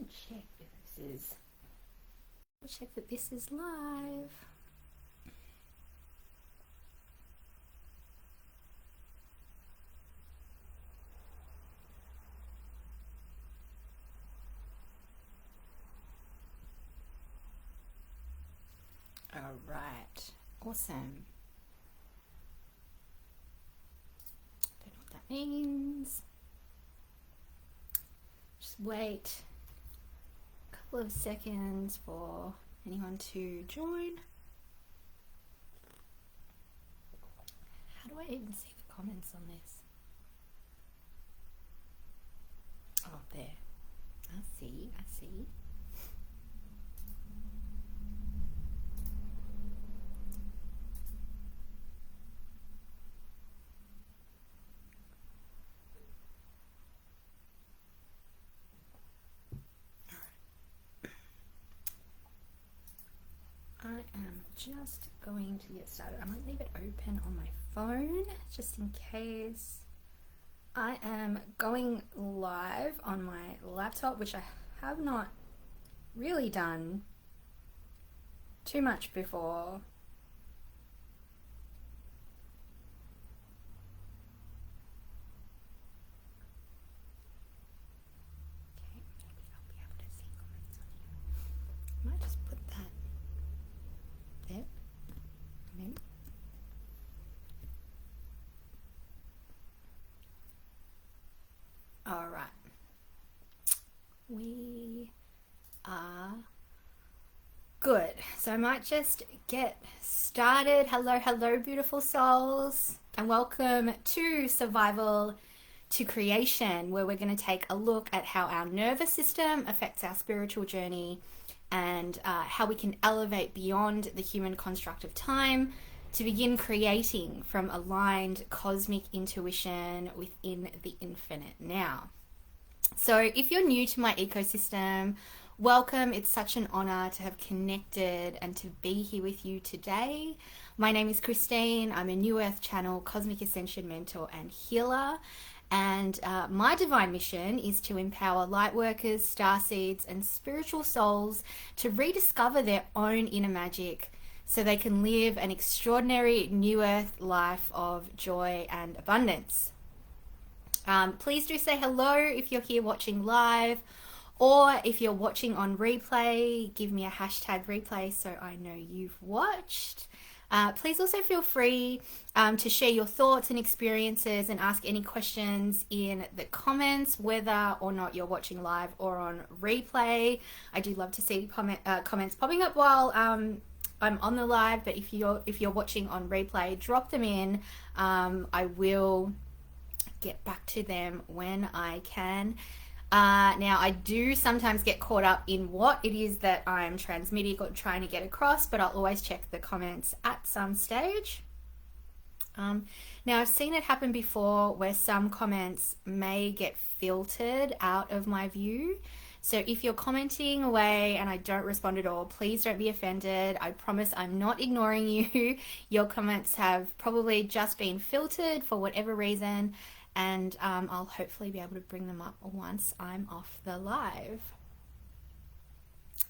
Check if check that this is live. All right, awesome. Don't know what that means. Just wait a couple of seconds for anyone to join. How do I even see the comments on this? Oh, there. I see. I am just going to get started. I might leave it open on my phone just in case. I am going live on my laptop, which I have not really done too much before. Okay, maybe I'll be able to see comments on here. I might just put that there. Maybe. All right. We are good. So I might just get started. Hello, beautiful souls, and welcome to Survival to Creation, where we're going to take a look at how our nervous system affects our spiritual journey and how we can elevate beyond the human construct of time to begin creating from aligned cosmic intuition within the infinite now. So if you're new to my ecosystem, welcome. It's such an honor to have connected and to be here with you today. My name is Christine. I'm a New Earth Channel Cosmic Ascension mentor and healer. And my divine mission is to empower light workers, starseeds, and spiritual souls to rediscover their own inner magic so they can live an extraordinary New Earth life of joy and abundance. Please do say hello if you're here watching live, or if you're watching on replay, give me a hashtag replay so I know you've watched. Please also feel free to share your thoughts and experiences and ask any questions in the comments, whether or not you're watching live or on replay. I do love to see comments popping up while I'm on the live, but if you're watching on replay, drop them in. I will get back to them when I can. Now, I do sometimes get caught up in what it is that I'm transmitting or trying to get across, but I'll always check the comments at some stage. Now, I've seen it happen before where some comments may get filtered out of my view. So if you're commenting away and I don't respond at all, please don't be offended. I promise I'm not ignoring you. Your comments have probably just been filtered for whatever reason, and I'll hopefully be able to bring them up once I'm off the live.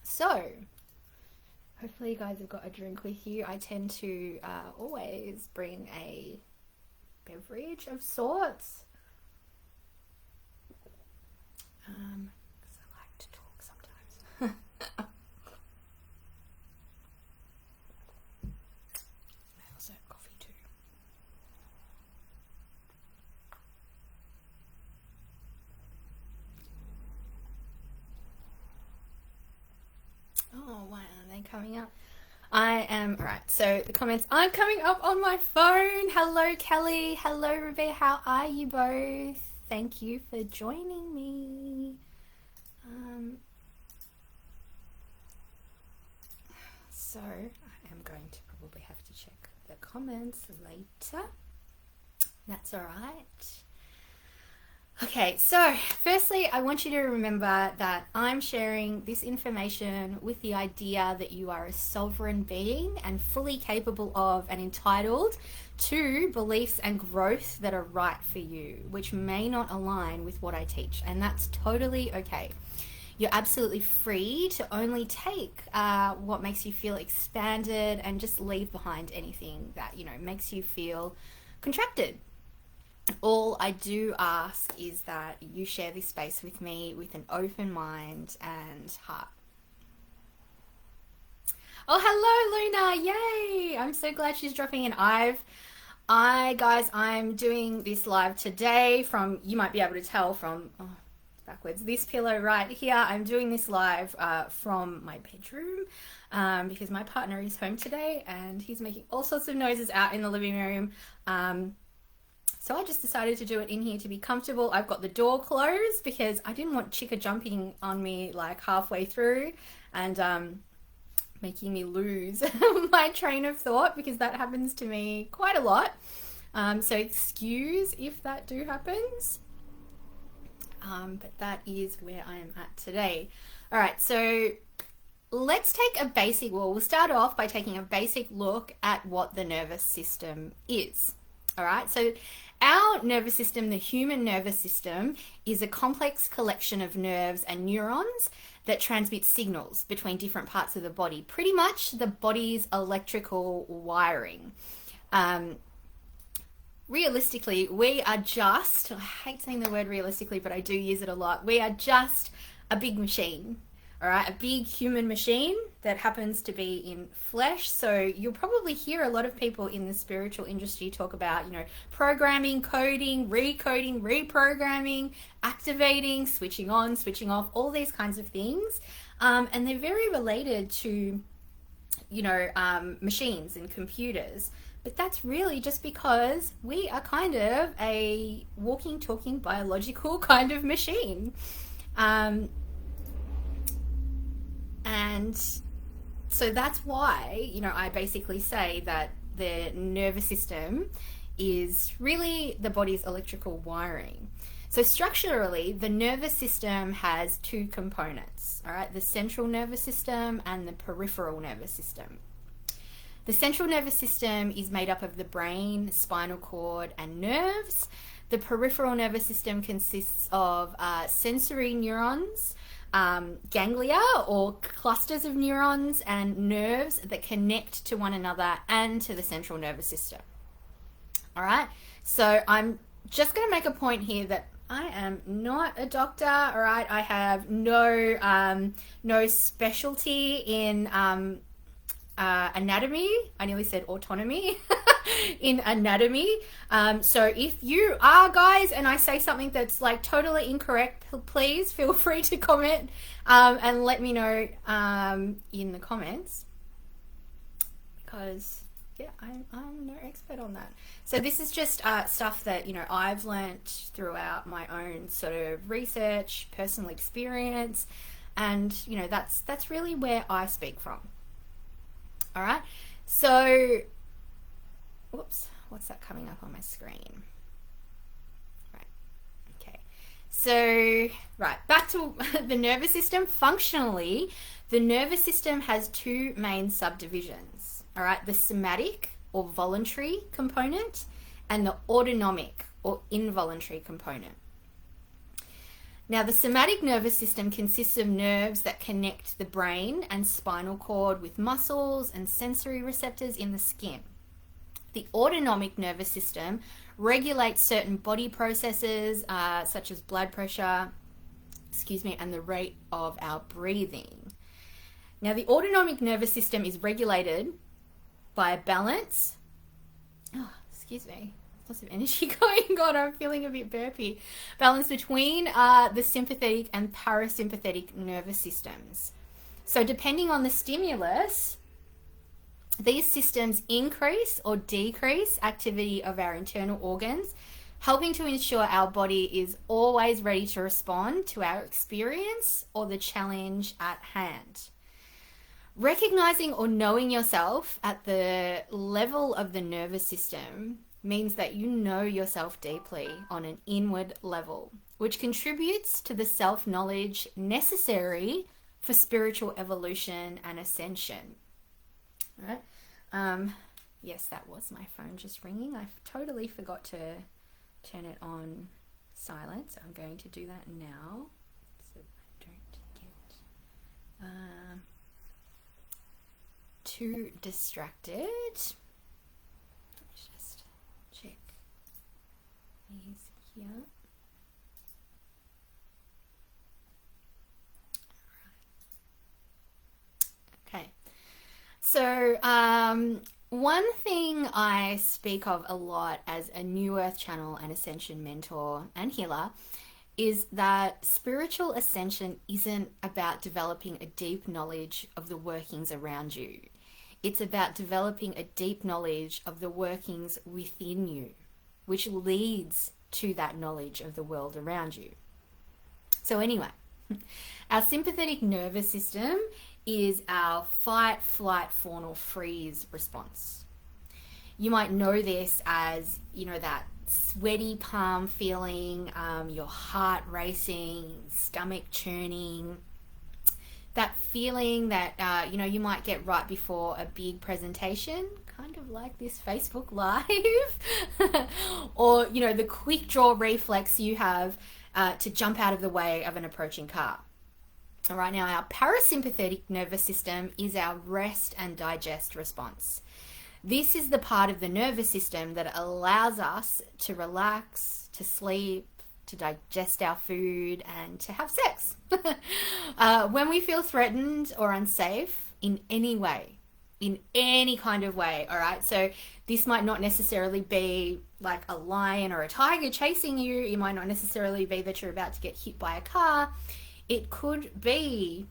So hopefully you guys have got a drink with you. I tend to always bring a beverage of sorts. Because I like to talk sometimes. I also have coffee too. Oh, why aren't they coming up? I am, all right, so the comments aren't coming up on my phone. Hello, Kelly. Hello, Ruby. How are you both? Thank you for joining me. So I am going to probably have to check the comments later. That's all right. Okay, so firstly, I want you to remember that I'm sharing this information with the idea that you are a sovereign being and fully capable of and entitled to beliefs and growth that are right for you, which may not align with what I teach, and that's totally okay. you're absolutely free to only take what makes you feel expanded and just leave behind anything that, makes you feel contracted. All I do ask is that you share this space with me with an open mind and heart. Oh, hello, Luna. Yay. I'm so glad she's dropping in. Guys, I'm doing this live today from, you might be able to tell from, backwards, this pillow right here. I'm doing this live from my bedroom because my partner is home today and he's making all sorts of noises out in the living room. So I just decided to do it in here to be comfortable. I've got the door closed because I didn't want Chica jumping on me like halfway through and making me lose my train of thought, because that happens to me quite a lot. So excuse if that do happens. But that is where I am at today. All right, so let's take a basic, we'll start off by taking a basic look at what the nervous system is. All right, so our nervous system, the human nervous system, is a complex collection of nerves and neurons that transmit signals between different parts of the body, pretty much the body's electrical wiring. Realistically, we are just, I hate saying the word realistically, but I do use it a lot. We are just a big machine, all right? A big human machine that happens to be in flesh. So you'll probably hear a lot of people in the spiritual industry talk about, programming, coding, recoding, reprogramming, activating, switching on, switching off, all these kinds of things. And they're very related to, machines and computers. But that's really just because we are kind of a walking, talking, biological kind of machine. And so that's why, I basically say that the nervous system is really the body's electrical wiring. So structurally, the nervous system has two components, all right? The central nervous system and the peripheral nervous system. The central nervous system is made up of the brain, spinal cord, and nerves. The peripheral nervous system consists of sensory neurons, ganglia or clusters of neurons and nerves that connect to one another and to the central nervous system. All right, so I'm just going to make a point here that I am not a doctor. All right, I have no specialty in anatomy. I nearly said autonomy. In anatomy. So if you are, guys, and I say something that's like totally incorrect, please feel free to comment and let me know in the comments, because I'm no expert on that. So this is just stuff that I've learnt throughout my own sort of research, personal experience, and that's really where I speak from. All right, so whoops, what's that coming up on my screen? Right, okay. So, right, back to the nervous system. Functionally, the nervous system has two main subdivisions, all right? The somatic or voluntary component and the autonomic or involuntary component. Now, the somatic nervous system consists of nerves that connect the brain and spinal cord with muscles and sensory receptors in the skin. The autonomic nervous system regulates certain body processes such as blood pressure, and the rate of our breathing. Now, the autonomic nervous system is regulated by a balance. Lots of energy going on. I'm feeling a bit burpy. Balance between the sympathetic and parasympathetic nervous systems. So depending on the stimulus, these systems increase or decrease activity of our internal organs, helping to ensure our body is always ready to respond to our experience or the challenge at hand. Recognizing or knowing yourself at the level of the nervous system means that you know yourself deeply on an inward level, which contributes to the self-knowledge necessary for spiritual evolution and ascension. All right. Yes, that was my phone just ringing. I totally forgot to turn it on silent, so I'm going to do that now so I don't get too distracted. Let's just check these here. Okay. So, one thing I speak of a lot as a New Earth Channel and Ascension mentor and healer is that spiritual ascension isn't about developing a deep knowledge of the workings around you. It's about developing a deep knowledge of the workings within you, which leads to that knowledge of the world around you. So, anyway, our sympathetic nervous system is our fight, flight, fawn, or freeze response. You might know this as, that sweaty palm feeling, your heart racing, stomach churning, that feeling that, you might get right before a big presentation, kind of like this Facebook Live, or, the quick draw reflex you have to jump out of the way of an approaching car. All right, now our parasympathetic nervous system is our rest and digest response. This is the part of the nervous system that allows us to relax, to sleep, to digest our food, and to have sex. When we feel threatened or unsafe in any way, in any kind of way, all right? So this might not necessarily be like a lion or a tiger chasing you. It might not necessarily be that you're about to get hit by a car. It could be,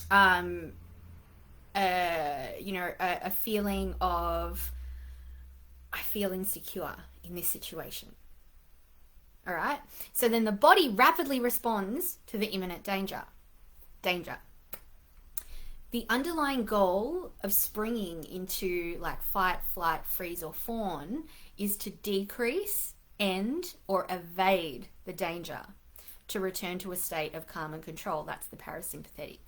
a feeling of, I feel insecure in this situation. All right. So then the body rapidly responds to the imminent danger. The underlying goal of springing into like fight, flight, freeze, or fawn is to decrease, end, or evade the danger, to return to a state of calm and control. That's the parasympathetic,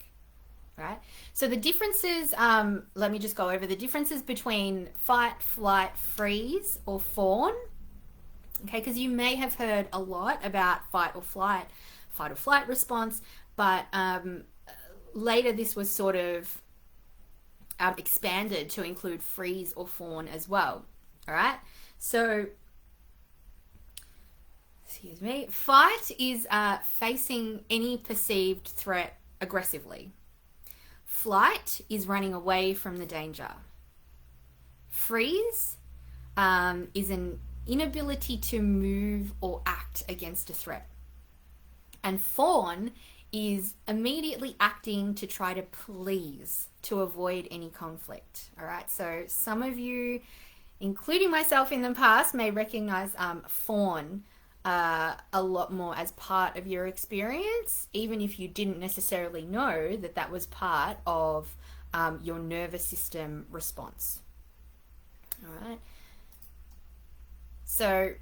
right? So the differences, let me just go over the differences between fight, flight, freeze, or fawn. Okay, because you may have heard a lot about fight or flight response, but later this was sort of expanded to include freeze or fawn as well. All right, so excuse me, fight is facing any perceived threat aggressively. Flight is running away from the danger. Freeze is an inability to move or act against a threat. And fawn is immediately acting to try to please, to avoid any conflict. All right, so some of you, including myself in the past, may recognize fawn a lot more as part of your experience, even if you didn't necessarily know that that was part of your nervous system response. All right. So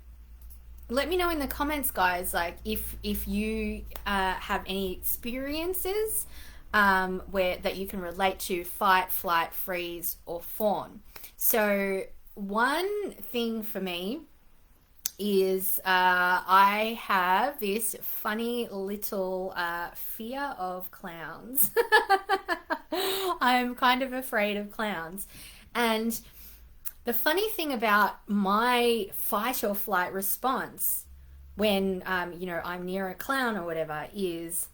let me know in the comments, guys, like if you have any experiences where that you can relate to fight, flight, freeze, or fawn. So one thing for me is I have this funny little fear of clowns. I'm kind of afraid of clowns. And the funny thing about my fight or flight response when I'm near a clown or whatever is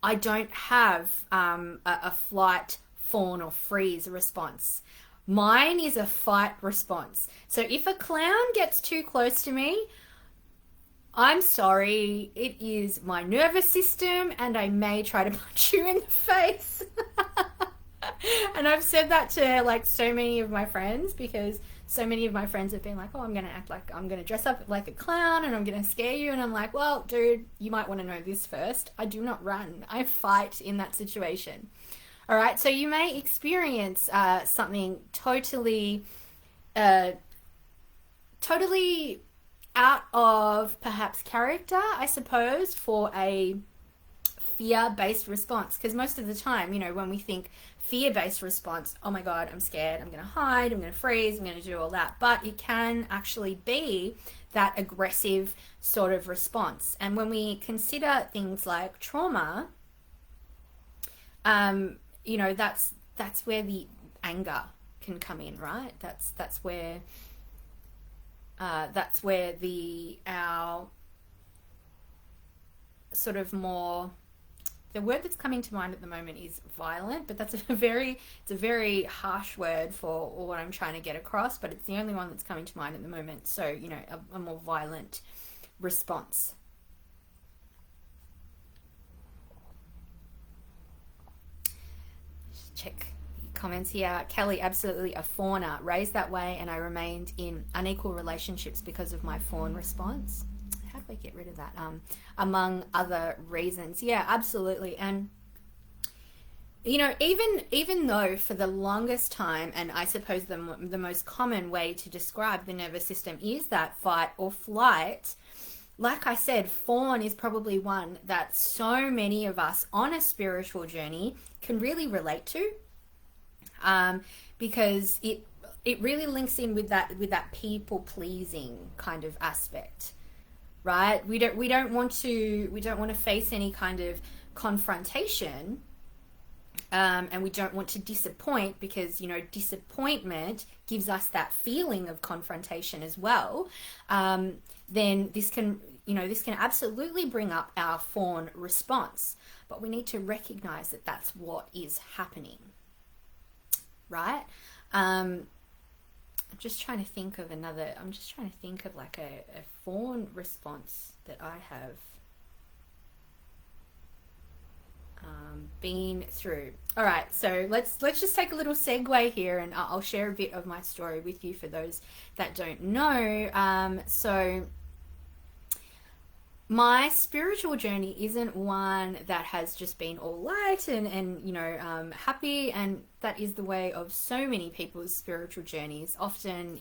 I don't have a flight, fawn, or freeze response. Mine is a fight response. So if a clown gets too close to me, I'm sorry, it is my nervous system and I may try to punch you in the face. And I've said that to like so many of my friends, because so many of my friends have been like, oh, I'm going to dress up like a clown and I'm going to scare you. And I'm like, well, dude, you might want to know this first. I do not run. I fight in that situation. All right. So you may experience something totally out of perhaps character, I suppose, for a fear-based response. Because most of the time, when we think fear-based response, oh my God, I'm scared, I'm going to hide, I'm going to freeze, I'm going to do all that. But it can actually be that aggressive sort of response. And when we consider things like trauma, that's where the anger can come in, right? That's where the our sort of more, the word that's coming to mind at the moment is violent, but that's it's a very harsh word for what I'm trying to get across, but it's the only one that's coming to mind at the moment. So, a more violent response. Just check comments here. Kelly, absolutely a fawner, raised that way, and I remained in unequal relationships because of my fawn response. How do I get rid of that? Among other reasons. Yeah, absolutely. And even though for the longest time, and I suppose the most common way to describe the nervous system is that fight or flight, like I said, fawn is probably one that so many of us on a spiritual journey can really relate to, because it really links in with that people pleasing kind of aspect, right? We don't want to face any kind of confrontation, and we don't want to disappoint, because disappointment gives us that feeling of confrontation as well. Then this can absolutely bring up our fawn response, but we need to recognize that that's what is happening, right? I'm just trying to think of like a fawn response that I have been through. All right, so let's just take a little segue here, and I'll share a bit of my story with you for those that don't know. So my spiritual journey isn't one that has just been all light and happy, and that is the way of so many people's spiritual journeys. Often,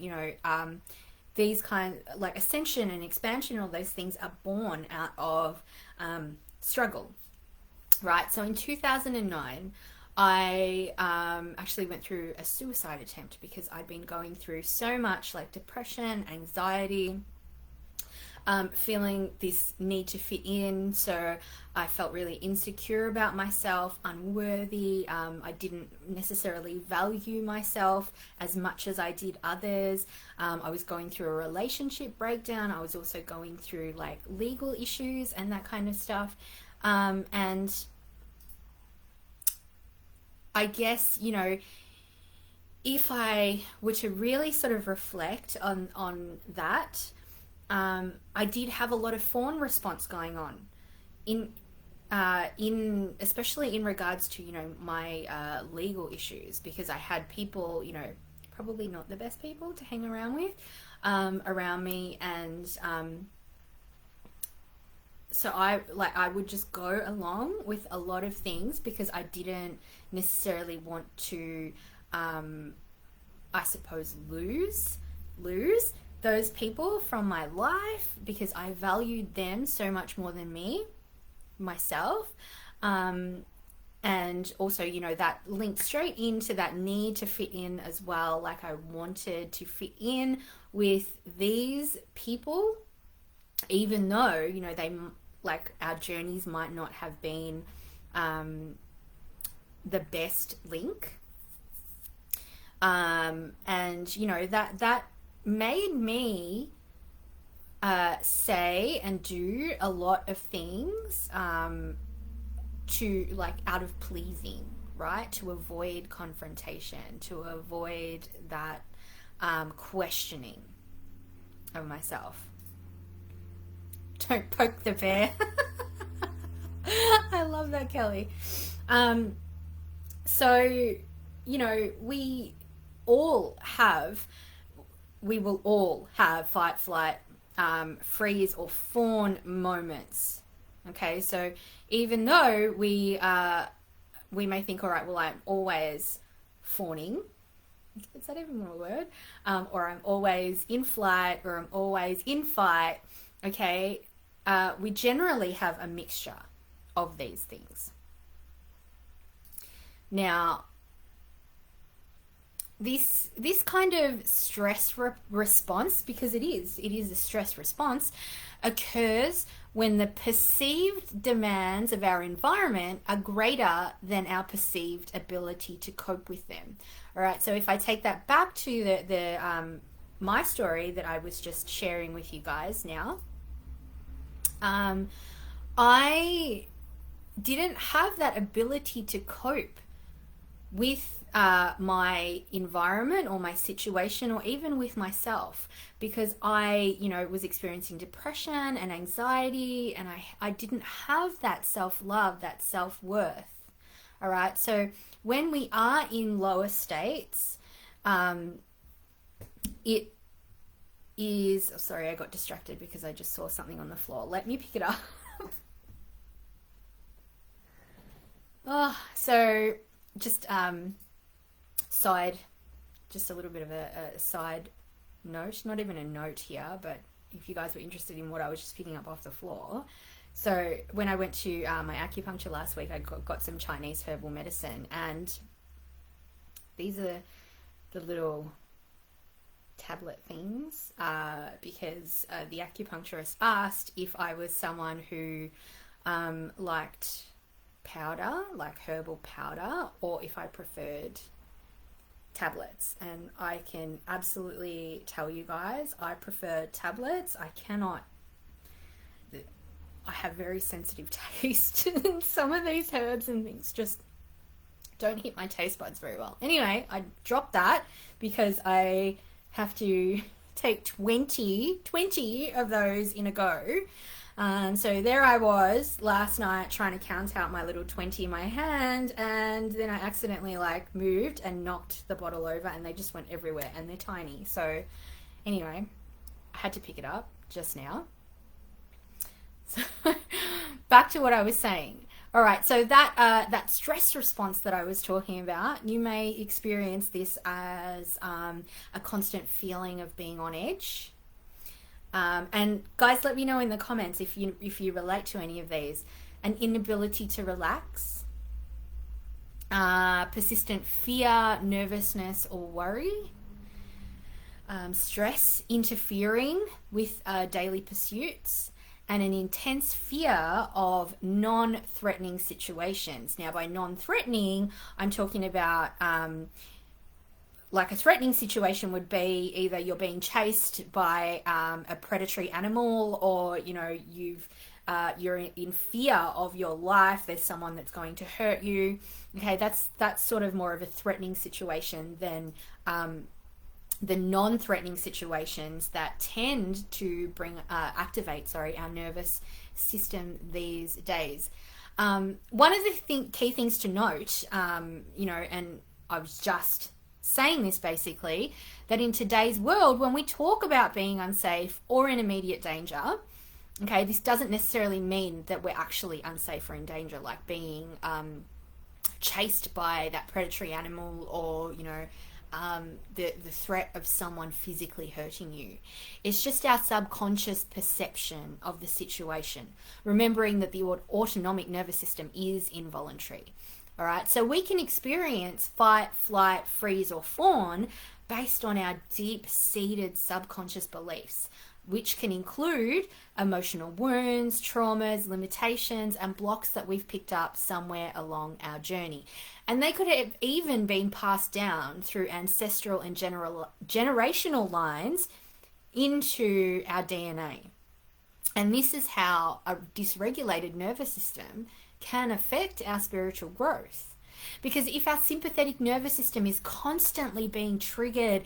these kind, like ascension and expansion, all those things are born out of struggle, right? So in 2009, I actually went through a suicide attempt because I'd been going through so much like depression, anxiety, feeling this need to fit in. So I felt really insecure about myself, unworthy. I didn't necessarily value myself as much as I did others. I was going through a relationship breakdown. I was also going through like legal issues and that kind of stuff. And I guess, if I were to really sort of reflect on that, I did have a lot of fawn response going on in especially in regards to my legal issues, because I had people, probably not the best people to hang around with, around me, and so I would just go along with a lot of things because I didn't necessarily want to, I suppose, lose those people from my life, because I valued them so much more than myself. And also, that linked straight into that need to fit in as well. Like I wanted to fit in with these people, even though, they, like, our journeys might not have been the best link. And, that made me say and do a lot of things to, like, out of pleasing, right? To avoid confrontation, to avoid that questioning of myself. Don't poke the bear. I love that, Kelly. So, we will all have fight, flight, freeze, or fawn moments. Okay, so even though we may think, all right, well, I'm always fawning. Is that even a word? Or I'm always in flight, or I'm always in fight. Okay, we generally have a mixture of these things. Now, this kind of stress response, because it is a stress response, occurs when the perceived demands of our environment are greater than our perceived ability to cope with them. All right, so if I take that back to the my story that I was just sharing with you guys now, um, I didn't have that ability to cope with my environment or my situation or even with myself, because I, was experiencing depression and anxiety, and I didn't have that self love, that self worth. All right. So when we are in lower states, um, it is. Oh, sorry, I got distracted because I just saw something on the floor. Let me pick it up. Oh, so just side, just a little bit of a side note, not even a note here, but if you guys were interested in what I was just picking up off the floor. So when I went to my acupuncture last week, I got some Chinese herbal medicine, and these are the little tablet things, because the acupuncturist asked if I was someone who liked powder, like herbal powder, or if I preferred tablets. And I can absolutely tell you guys, I prefer tablets. I have very sensitive taste, and some of these herbs and things just don't hit my taste buds very well. Anyway, I dropped that because I have to take 20 of those in a go. So there I was last night trying to count out my little 20 in my hand, and then I accidentally moved and knocked the bottle over, and they just went everywhere, and they're tiny. So anyway, I had to pick it up just now. So back to what I was saying. All right, so that stress response that I was talking about, you may experience this as a constant feeling of being on edge. And guys, let me know in the comments if you relate to any of these. An inability to relax, persistent fear, nervousness, or worry, stress interfering with daily pursuits, and an intense fear of non-threatening situations. Now, by non-threatening, I'm talking about like a threatening situation would be either you're being chased by a predatory animal, or you're in fear of your life. There's someone that's going to hurt you. Okay, that's sort of more of a threatening situation than the non-threatening situations that tend to activate our nervous system these days. One of the key things to note, and I was just saying this basically, that in today's world, when we talk about being unsafe or in immediate danger, okay, this doesn't necessarily mean that we're actually unsafe or in danger, like being chased by that predatory animal, or the threat of someone physically hurting you. It's just our subconscious perception of the situation, remembering that the autonomic nervous system is involuntary. All right, so we can experience fight, flight, freeze, or fawn based on our deep-seated subconscious beliefs, which can include emotional wounds, traumas, limitations, and blocks that we've picked up somewhere along our journey. And they could have even been passed down through ancestral and generational lines into our DNA. And this is how a dysregulated nervous system can affect our spiritual growth. Because if our sympathetic nervous system is constantly being triggered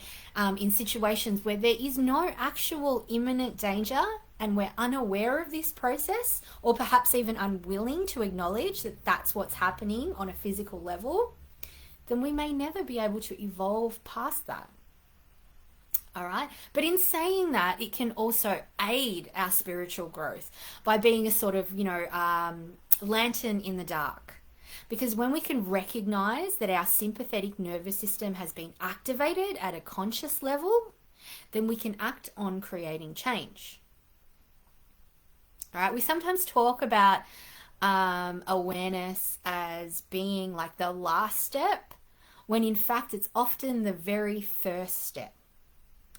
in situations where there is no actual imminent danger, and we're unaware of this process, or perhaps even unwilling to acknowledge that that's what's happening on a physical level, then we may never be able to evolve past that. All right. But in saying that, it can also aid our spiritual growth by being a sort of, lantern in the dark. Because when we can recognize that our sympathetic nervous system has been activated at a conscious level, then we can act on creating change. All right. We sometimes talk about awareness as being like the last step when in fact it's often the very first step.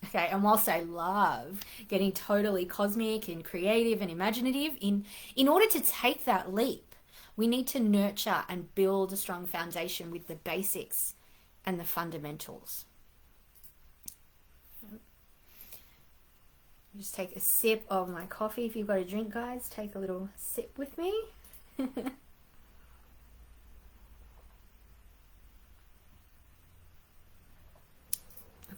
Okay, and whilst I love getting totally cosmic and creative and imaginative, in order to take that leap, we need to nurture and build a strong foundation with the basics and the fundamentals. Just take a sip of my coffee. If you've got a drink, guys, take a little sip with me.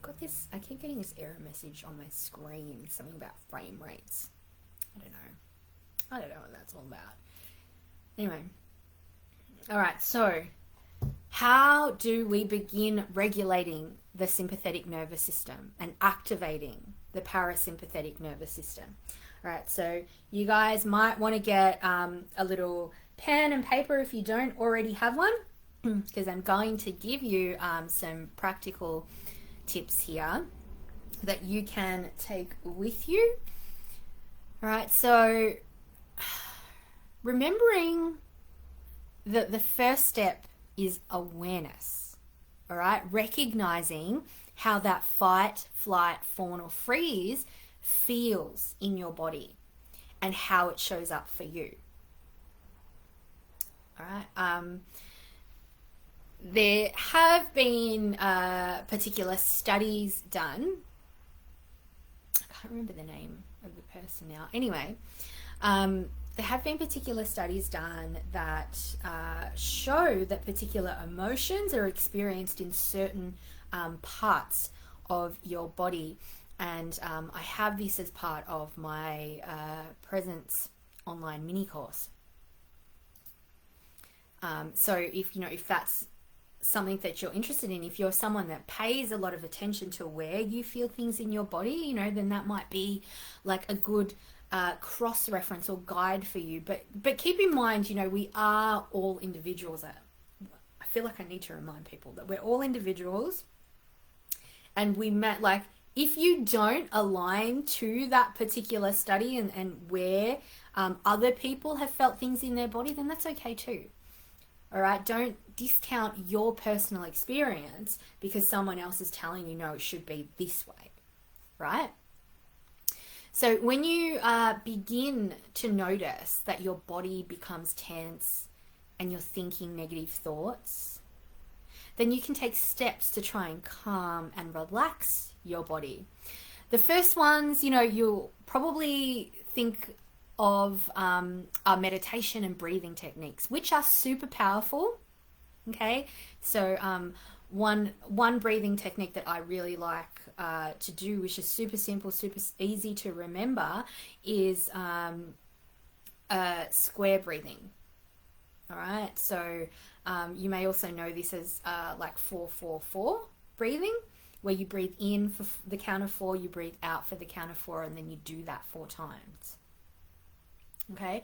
Got this, I keep getting this error message on my screen, something about frame rates. I don't know what that's all about. Anyway, all right, so how do we begin regulating the sympathetic nervous system and activating the parasympathetic nervous system? All right, so you guys might want to get a little pen and paper if you don't already have one, because I'm going to give you some practical tips here that you can take with you. All right, so remembering that the first step is awareness. All right, recognizing how that fight, flight, fawn, or freeze feels in your body and how it shows up for you. All right, there have been particular studies done. I can't remember the name of the person now. Anyway, there have been particular studies done that show that particular emotions are experienced in certain parts of your body. And I have this as part of my Presence online mini course. So if that's something that you're interested in, if you're someone that pays a lot of attention to where you feel things in your body, then that might be like a good cross reference or guide for you. But keep in mind, we are all individuals. I feel like I need to remind people that we're all individuals, and we met like, if you don't align to that particular study and where other people have felt things in their body, then that's okay too. All right, don't discount your personal experience because someone else is telling you, no, it should be this way, right? So when you begin to notice that your body becomes tense and you're thinking negative thoughts, then you can take steps to try and calm and relax your body. The first ones, you'll probably think of our meditation and breathing techniques, which are super powerful. Okay, so one breathing technique that I really like to do, which is super simple, super easy to remember, is square breathing. All right, so you may also know this as like 4-4-4 breathing, where you breathe in for the count of 4, you breathe out for the count of 4, and then you do that 4 times. Okay,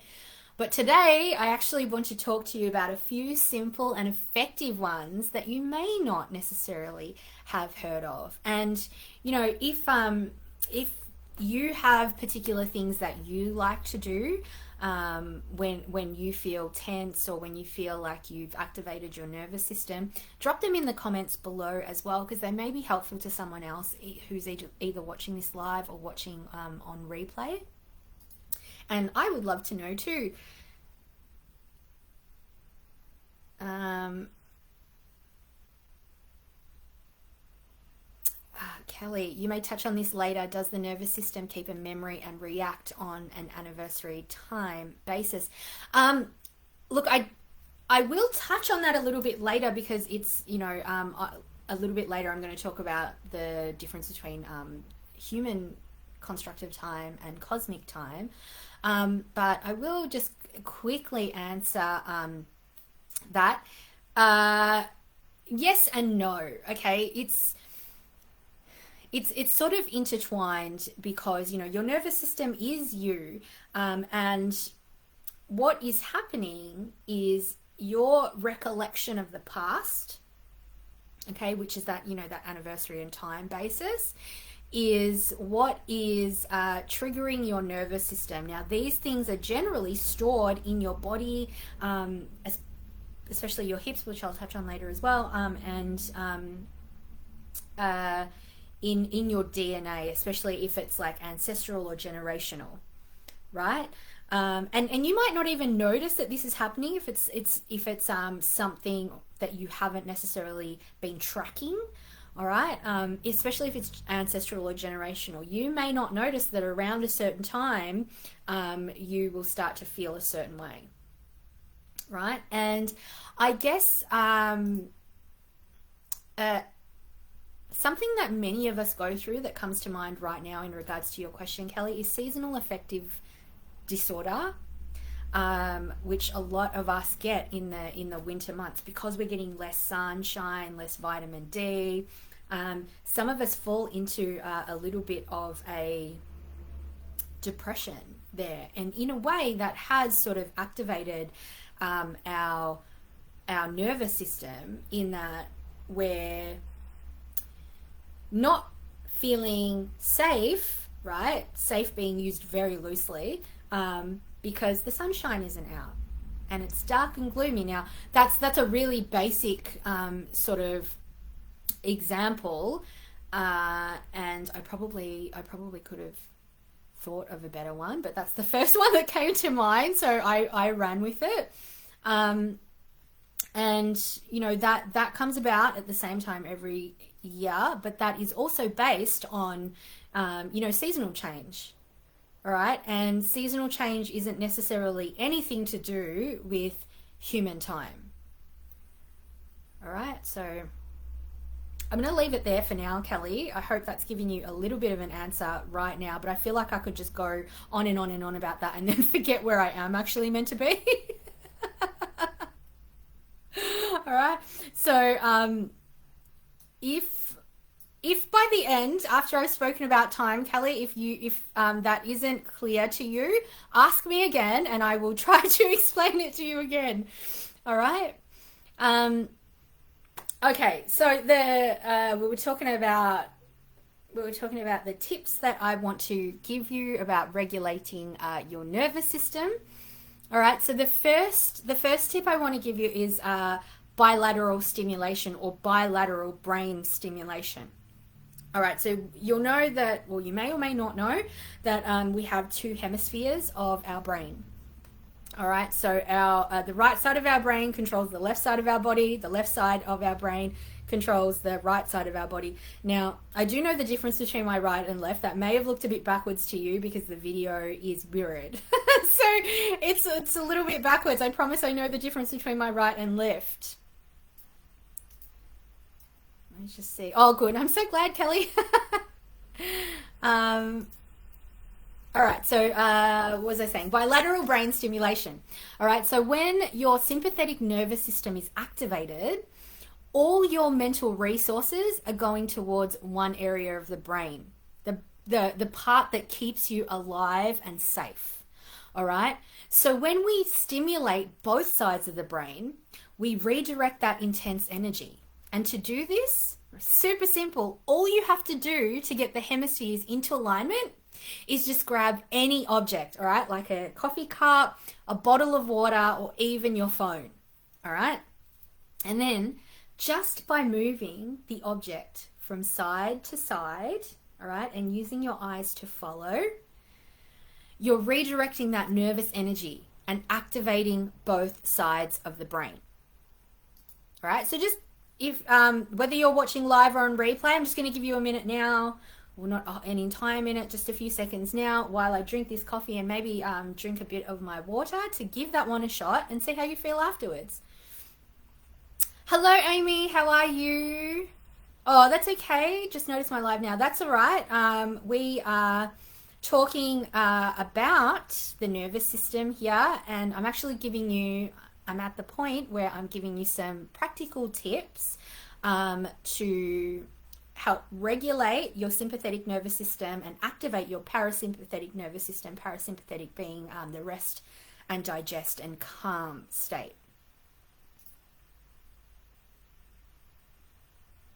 but today I actually want to talk to you about a few simple and effective ones that you may not necessarily have heard of. And if you have particular things that you like to do when you feel tense or when you feel like you've activated your nervous system, drop them in the comments below as well, because they may be helpful to someone else who's either watching this live or watching on replay. And I would love to know too. Kelly, you may touch on this later. Does the nervous system keep a memory and react on an anniversary time basis? Look, I will touch on that a little bit later, because it's, a little bit later I'm going to talk about the difference between human constructive time and cosmic time. But I will just quickly answer that. Yes and no. Okay, it's sort of intertwined, because your nervous system is you, and what is happening is your recollection of the past, okay, which is that that anniversary and time basis, is what is triggering your nervous system. Now, these things are generally stored in your body, especially your hips, which I'll touch on later as well, and in your DNA, especially if it's like ancestral or generational, right? And you might not even notice that this is happening if it's something that you haven't necessarily been tracking. All right, especially if it's ancestral or generational, you may not notice that around a certain time you will start to feel a certain way, right? And I guess something that many of us go through that comes to mind right now in regards to your question, Kelly, is seasonal affective disorder, which a lot of us get in the winter months because we're getting less sunshine, less vitamin D. Some of us fall into a little bit of a depression there, and in a way that has sort of activated our nervous system, in that we're not feeling safe, right? Safe being used very loosely, because the sunshine isn't out and it's dark and gloomy. Now that's a really basic sort of example, and I probably could have thought of a better one, but that's the first one that came to mind, so I ran with it. And you know, that comes about at the same time every year, but that is also based on you know, seasonal change. All right, and seasonal change isn't necessarily anything to do with human time. All right, so I'm going to leave it there for now, Kelly. I hope that's giving you a little bit of an answer right now, but I feel like I could just go on and on and on about that and then forget where I am actually meant to be. All right, so if by the end, after I've spoken about time, Kelly, if that isn't clear to you, ask me again and I will try to explain it to you again. All right. Okay, so we were talking about the tips that I want to give you about regulating your nervous system. All right, so the first tip I want to give you is bilateral stimulation, or bilateral brain stimulation. All right, so you'll know that, well, you may or may not know that we have two hemispheres of our brain. All right, so the right side of our brain controls the left side of our body. The left side of our brain controls the right side of our body. Now, I do know the difference between my right and left. That may have looked a bit backwards to you because the video is mirrored. So it's a little bit backwards. I promise I know the difference between my right and left. Let's just see. Oh, good. I'm so glad, Kelly. All right, so what was I saying? Bilateral brain stimulation. All right, so when your sympathetic nervous system is activated, all your mental resources are going towards one area of the brain, the part that keeps you alive and safe. All right, so when we stimulate both sides of the brain, we redirect that intense energy. And to do this, super simple. All you have to do to get the hemispheres into alignment is just grab any object, all right? Like a coffee cup, a bottle of water, or even your phone, all right? And then just by moving the object from side to side, all right, and using your eyes to follow, you're redirecting that nervous energy and activating both sides of the brain. All right, so just whether you're watching live or on replay, I'm just going to give you a minute now, well, not an entire minute, just a few seconds now while I drink this coffee and maybe drink a bit of my water to give that one a shot and see how you feel afterwards. Hello, Amy. How are you? Oh, that's okay. Just noticed my live now. That's all right. We are talking about the nervous system here, and I'm actually I'm at the point where I'm giving you some practical tips to help regulate your sympathetic nervous system and activate your parasympathetic nervous system, parasympathetic being the rest and digest and calm state.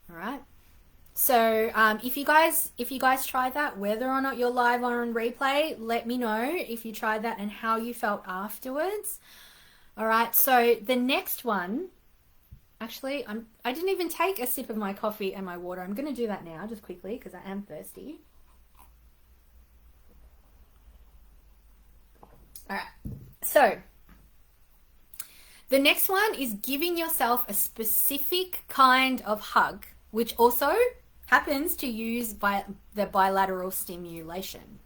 All right. So if you guys try that, whether or not you're live or on replay, let me know if you tried that and how you felt afterwards. All right, so the next one Actually, I didn't even take a sip of my coffee and my water. I'm going to do that now just quickly because I am thirsty. All right. So, the next one is giving yourself a specific kind of hug, which also happens to use the bilateral stimulation.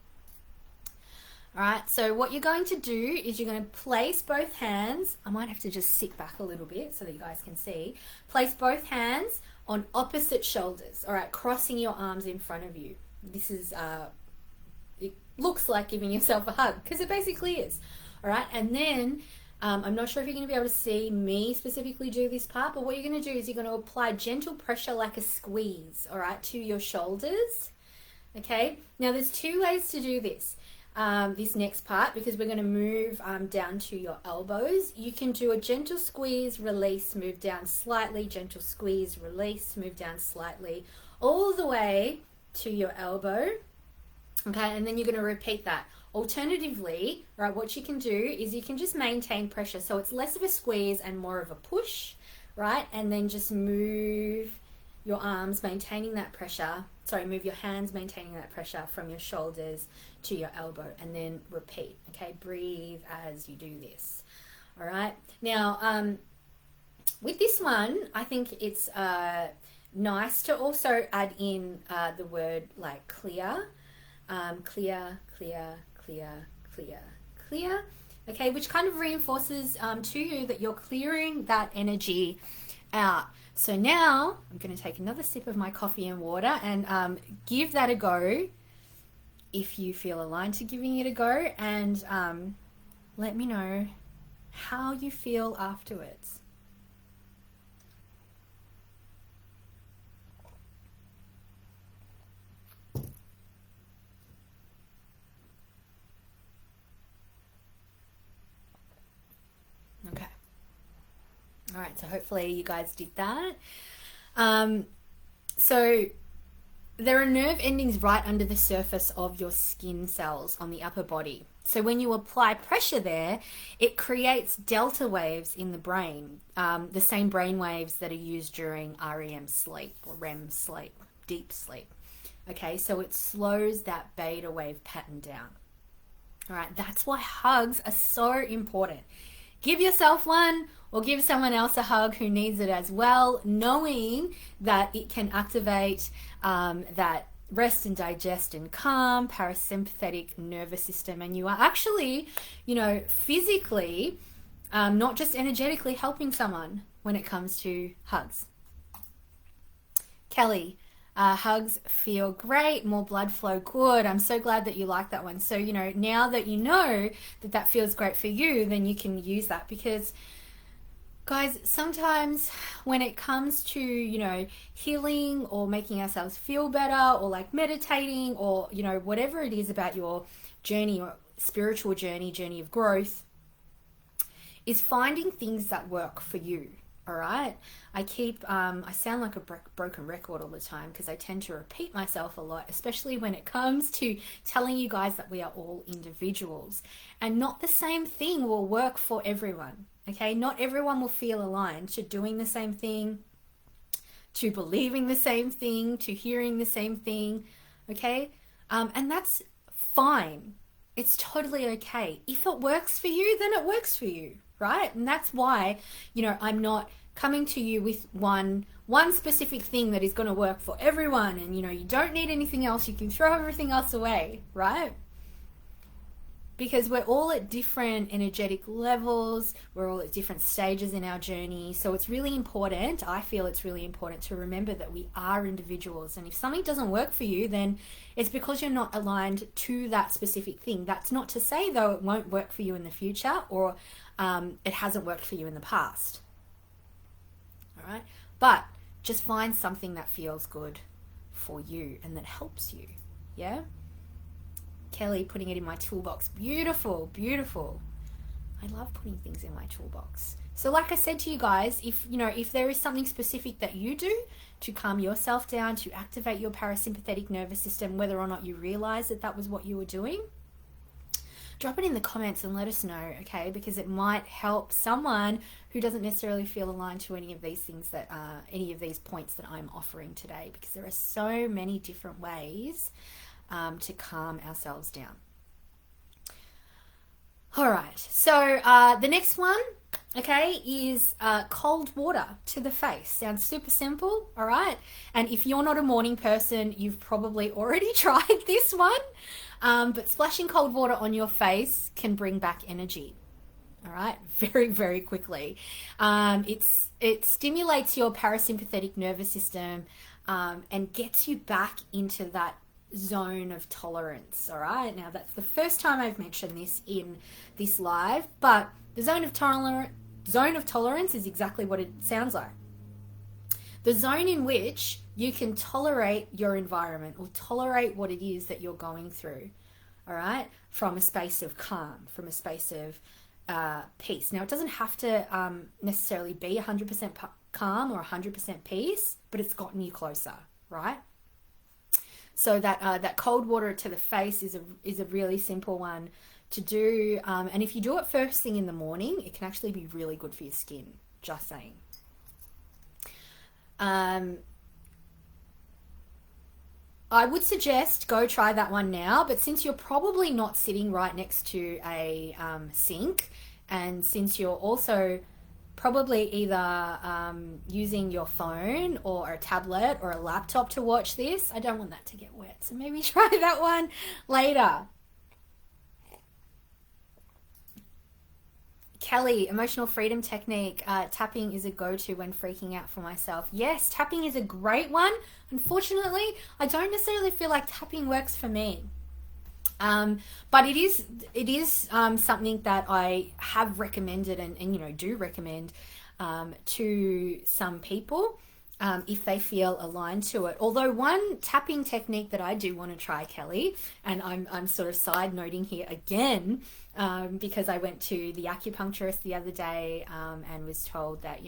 All right, so what you're going to do is you're going to place both hands. I might have to just sit back a little bit so that you guys can see. Place both hands on opposite shoulders, all right, crossing your arms in front of you. This is, it looks like giving yourself a hug because it basically is, all right, and then I'm not sure if you're going to be able to see me specifically do this part, but what you're going to do is you're going to apply gentle pressure like a squeeze, all right, to your shoulders, okay? Now, there's two ways to do this. This next part, because we're going to move down to your elbows. You can do a gentle squeeze, release, move down slightly, gentle squeeze, release, move down slightly, all the way to your elbow, okay? And then you're going to repeat that. Alternatively, right, what you can do is you can just maintain pressure, so it's less of a squeeze and more of a push, right? And then just move your arms, maintaining that pressure. Sorry, move your hands, maintaining that pressure from your shoulders to your elbow, and then repeat, okay? Breathe as you do this, all right? Now, with this one, I think it's nice to also add in the word like clear, clear, clear, clear, clear, clear, okay? Which kind of reinforces to you that you're clearing that energy out. So now I'm going to take another sip of my coffee and water and give that a go if you feel aligned to giving it a go, and let me know how you feel afterwards. Okay. All right, so hopefully you guys did that. So there are nerve endings right under the surface of your skin cells on the upper body. So when you apply pressure there, it creates delta waves in the brain, the same brain waves that are used during REM sleep or REM sleep, deep sleep. Okay, so it slows that beta wave pattern down. All right, that's why hugs are so important. Give yourself one or give someone else a hug who needs it as well, knowing that it can activate that rest and digest and calm parasympathetic nervous system, and you are actually, you know, physically, not just energetically helping someone when it comes to hugs. Kelly, hugs feel great, more blood flow, good. I'm so glad that you like that one. So, you know, now that you know that that feels great for you, then you can use that, because guys, sometimes when it comes to, you know, healing or making ourselves feel better or like meditating or, you know, whatever it is about your journey or spiritual journey of growth, is finding things that work for you. All right. I sound like a broken record all the time because I tend to repeat myself a lot, especially when it comes to telling you guys that we are all individuals, and not the same thing will work for everyone. Okay. Not everyone will feel aligned to doing the same thing, to believing the same thing, to hearing the same thing. Okay. And that's fine. It's totally okay. If it works for you, then it works for you. Right? And that's why, you know, I'm not coming to you with one specific thing that is going to work for everyone, and, you know, you don't need anything else, you can throw everything else away, right? Because we're all at different energetic levels, we're all at different stages in our journey. So it's really important, I feel it's really important to remember that we are individuals, and if something doesn't work for you, then it's because you're not aligned to that specific thing. That's not to say, though, it won't work for you in the future, or it hasn't worked for you in the past. All right, but just find something that feels good for you and that helps you. Yeah. Kelly, putting it in my toolbox. Beautiful, beautiful. I love putting things in my toolbox. So like I said to you guys, if there is something specific that you do to calm yourself down, to activate your parasympathetic nervous system, whether or not you realize that that was what you were doing, drop it in the comments and let us know, okay? Because it might help someone who doesn't necessarily feel aligned to any of these things that any of these points that I'm offering today, because there are so many different ways to calm ourselves down. All right, so the next one, okay, is cold water to the face. Sounds super simple, all right? And if you're not a morning person, you've probably already tried this one. But splashing cold water on your face can bring back energy, all right, very, very quickly. It stimulates your parasympathetic nervous system and gets you back into that zone of tolerance. All right, now that's the first time I've mentioned this in this live, but the zone of tolerance is exactly what it sounds like. The zone in which you can tolerate your environment or tolerate what it is that you're going through, all right, from a space of calm, from a space of peace. Now, it doesn't have to necessarily be 100% calm or 100% peace, but it's gotten you closer, right? So that cold water to the face is a really simple one to do. And if you do it first thing in the morning, it can actually be really good for your skin, just saying. I would suggest go try that one now, but since you're probably not sitting right next to a sink, and since you're also probably either using your phone or a tablet or a laptop to watch this, I don't want that to get wet, so maybe try that one later. Kelly, emotional freedom technique. Tapping is a go-to when freaking out for myself. Yes, tapping is a great one. Unfortunately, I don't necessarily feel like tapping works for me. But it is something that I have recommended and do recommend to some people if they feel aligned to it. Although one tapping technique that I do want to try, Kelly, and I'm sort of side noting here again, because I went to the acupuncturist the other day and was told that,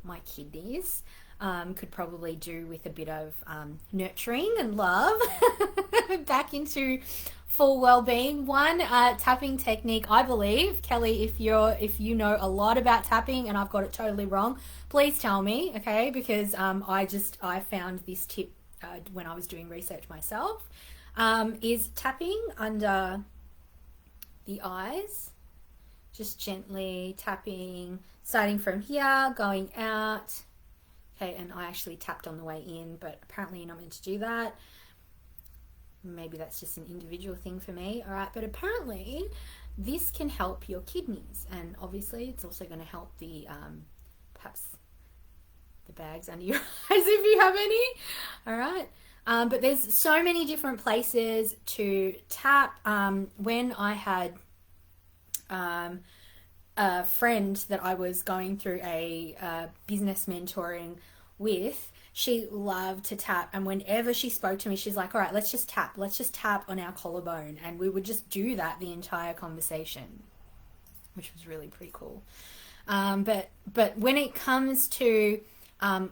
my kidneys could probably do with a bit of nurturing and love back into full well-being. One tapping technique, I believe, Kelly, if you know a lot about tapping and I've got it totally wrong, please tell me, okay? Because I found this tip when I was doing research myself, is tapping under the eyes, just gently tapping, starting from here, going out. Okay, and I actually tapped on the way in, but apparently you're not meant to do that. Maybe that's just an individual thing for me, all right? But apparently this can help your kidneys, and obviously it's also going to help the perhaps the bags under your eyes if you have any, all right? But there's so many different places to tap. When I had a friend that I was going through a business mentoring with, she loved to tap, and whenever she spoke to me, she's like, all right, let's just tap on our collarbone, and we would just do that the entire conversation, which was really pretty cool. But when it comes to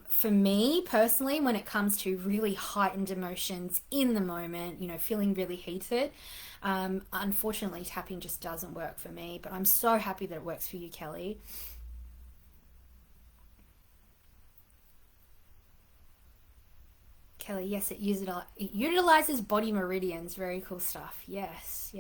for me personally, when it comes to really heightened emotions in the moment, feeling really heated, unfortunately tapping just doesn't work for me, but I'm so happy that it works for you, Kelly. Kelly, yes, it utilizes body meridians. Very cool stuff. Yes.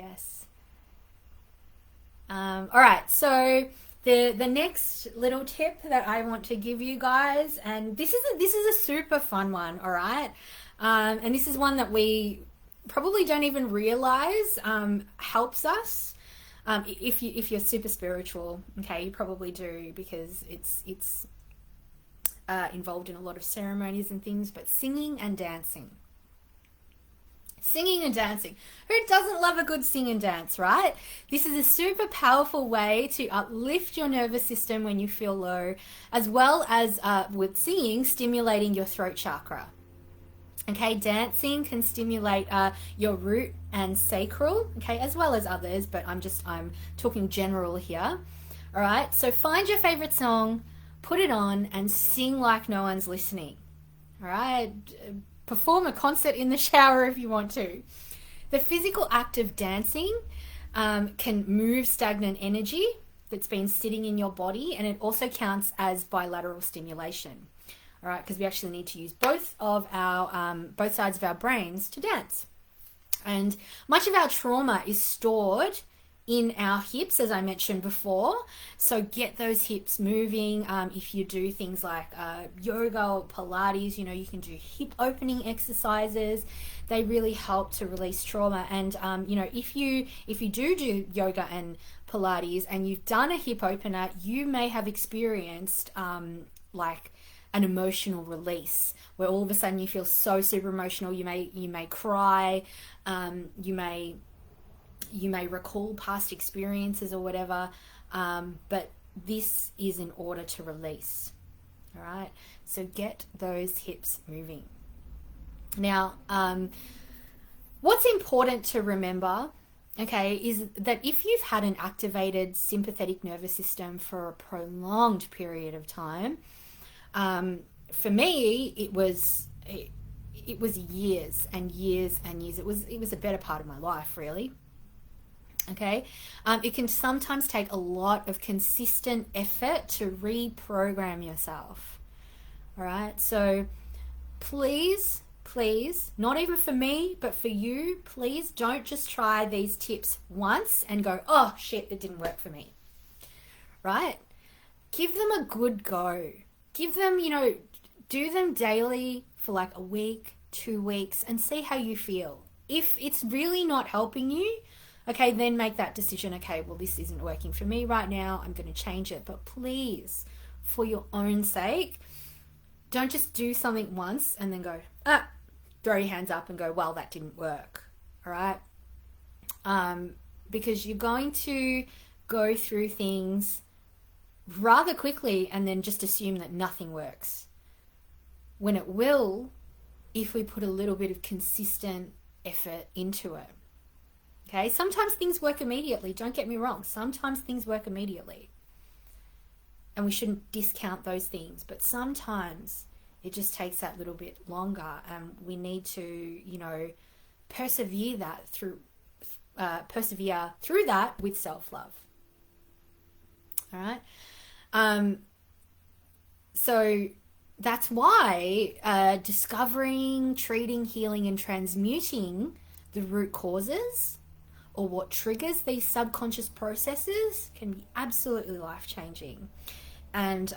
All right, so the next little tip that I want to give you guys, and this is a super fun one, all right, and this is one that we probably don't even realize helps us. If you're super spiritual, okay, you probably do, because it's involved in a lot of ceremonies and things. But singing and dancing. Who doesn't love a good sing and dance, right? This is a super powerful way to uplift your nervous system when you feel low, as well as with singing, stimulating your throat chakra. Okay, dancing can stimulate your root and sacral, okay, as well as others, but I'm talking general here. All right, so find your favorite song, put it on, and sing like no one's listening. All right, perform a concert in the shower if you want to. The physical act of dancing can move stagnant energy that's been sitting in your body, and it also counts as bilateral stimulation. All right, because we actually need to use both sides of our brains to dance. And much of our trauma is stored in our hips, as I mentioned before. So get those hips moving. If you do things like yoga or Pilates, you can do hip opening exercises. They really help to release trauma. And if you do yoga and Pilates and you've done a hip opener, you may have experienced like an emotional release where all of a sudden you feel so super emotional. You may cry. You may recall past experiences or whatever, but this is in order to release. All right, so get those hips moving. Now, what's important to remember, okay, is that if you've had an activated sympathetic nervous system for a prolonged period of time, for me, it was years and years and years. It was a better part of my life, really. Okay, it can sometimes take a lot of consistent effort to reprogram yourself. All right, so please, not even for me, but for you, please don't just try these tips once and go, oh shit, it didn't work for me. Right? Give them a good go. Give them, do them daily for like a week, 2 weeks, and see how you feel. If it's really not helping you, okay, then make that decision. Okay, well, this isn't working for me right now. I'm going to change it. But please, for your own sake, don't just do something once and then go, throw your hands up and go, well, that didn't work. All right? Because you're going to go through things rather quickly and then just assume that nothing works. When it will, if we put a little bit of consistent effort into it. Okay, sometimes things work immediately. Don't get me wrong. Sometimes things work immediately. And we shouldn't discount those things. But sometimes it just takes that little bit longer. And we need to, persevere through that with self-love. All right. So that's why discovering, treating, healing, and transmuting the root causes or what triggers these subconscious processes can be absolutely life-changing. And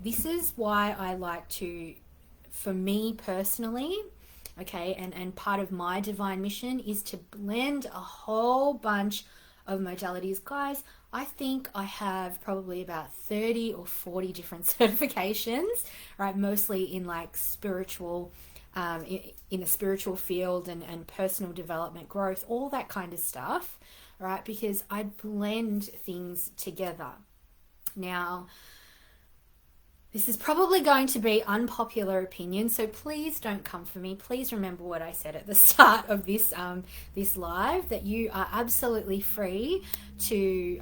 this is why I like to, for me personally, okay, and part of my divine mission is to blend a whole bunch of modalities. Guys, I think I have probably about 30 or 40 different certifications, right? Mostly in like spiritual, in the spiritual field and personal development, growth, all that kind of stuff, right? Because I blend things together. Now, this is probably going to be unpopular opinion, so please don't come for me. Please remember what I said at the start of this live, that you are absolutely free to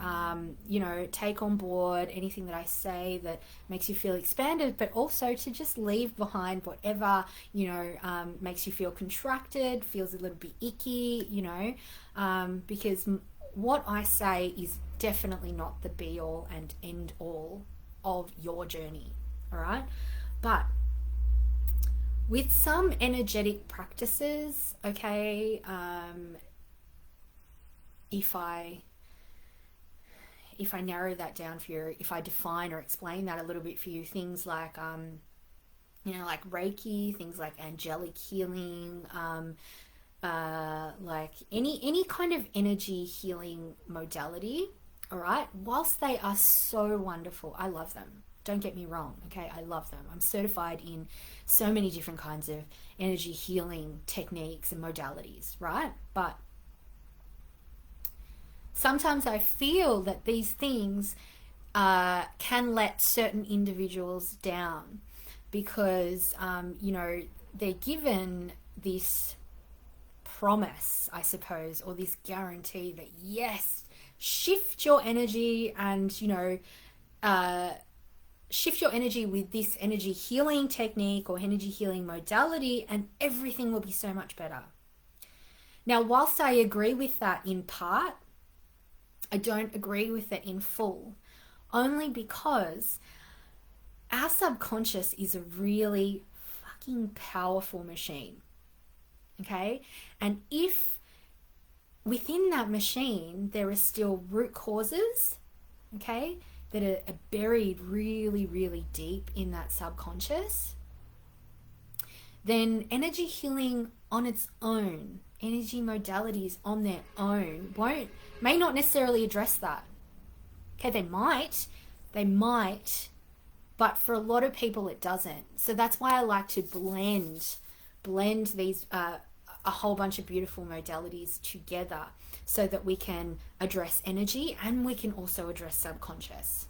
take on board anything that I say that makes you feel expanded, but also to just leave behind whatever makes you feel contracted, feels a little bit icky, because what I say is definitely not the be all and end all of your journey. All right, but with some energetic practices, okay, if I narrow that down for you, if I define or explain that a little bit for you, things like like Reiki, things like angelic healing, like any kind of energy healing modality, all right, whilst they are so wonderful, I love them. Don't get me wrong, okay? I love them. I'm certified in so many different kinds of energy healing techniques and modalities, right? But sometimes I feel that these things can let certain individuals down because, they're given this promise, I suppose, or this guarantee that, yes, shift your energy and, shift your energy with this energy healing technique or energy healing modality and everything will be so much better. Now, whilst I agree with that in part, I don't agree with it in full, only because our subconscious is a really fucking powerful machine. Okay? And if within that machine there are still root causes, okay, that are buried really, really deep in that subconscious, then energy healing on its own, energy modalities on their own, may not necessarily address that. Okay, they might, but for a lot of people it doesn't. So that's why I like to blend these a whole bunch of beautiful modalities together, so that we can address energy and we can also address subconscious,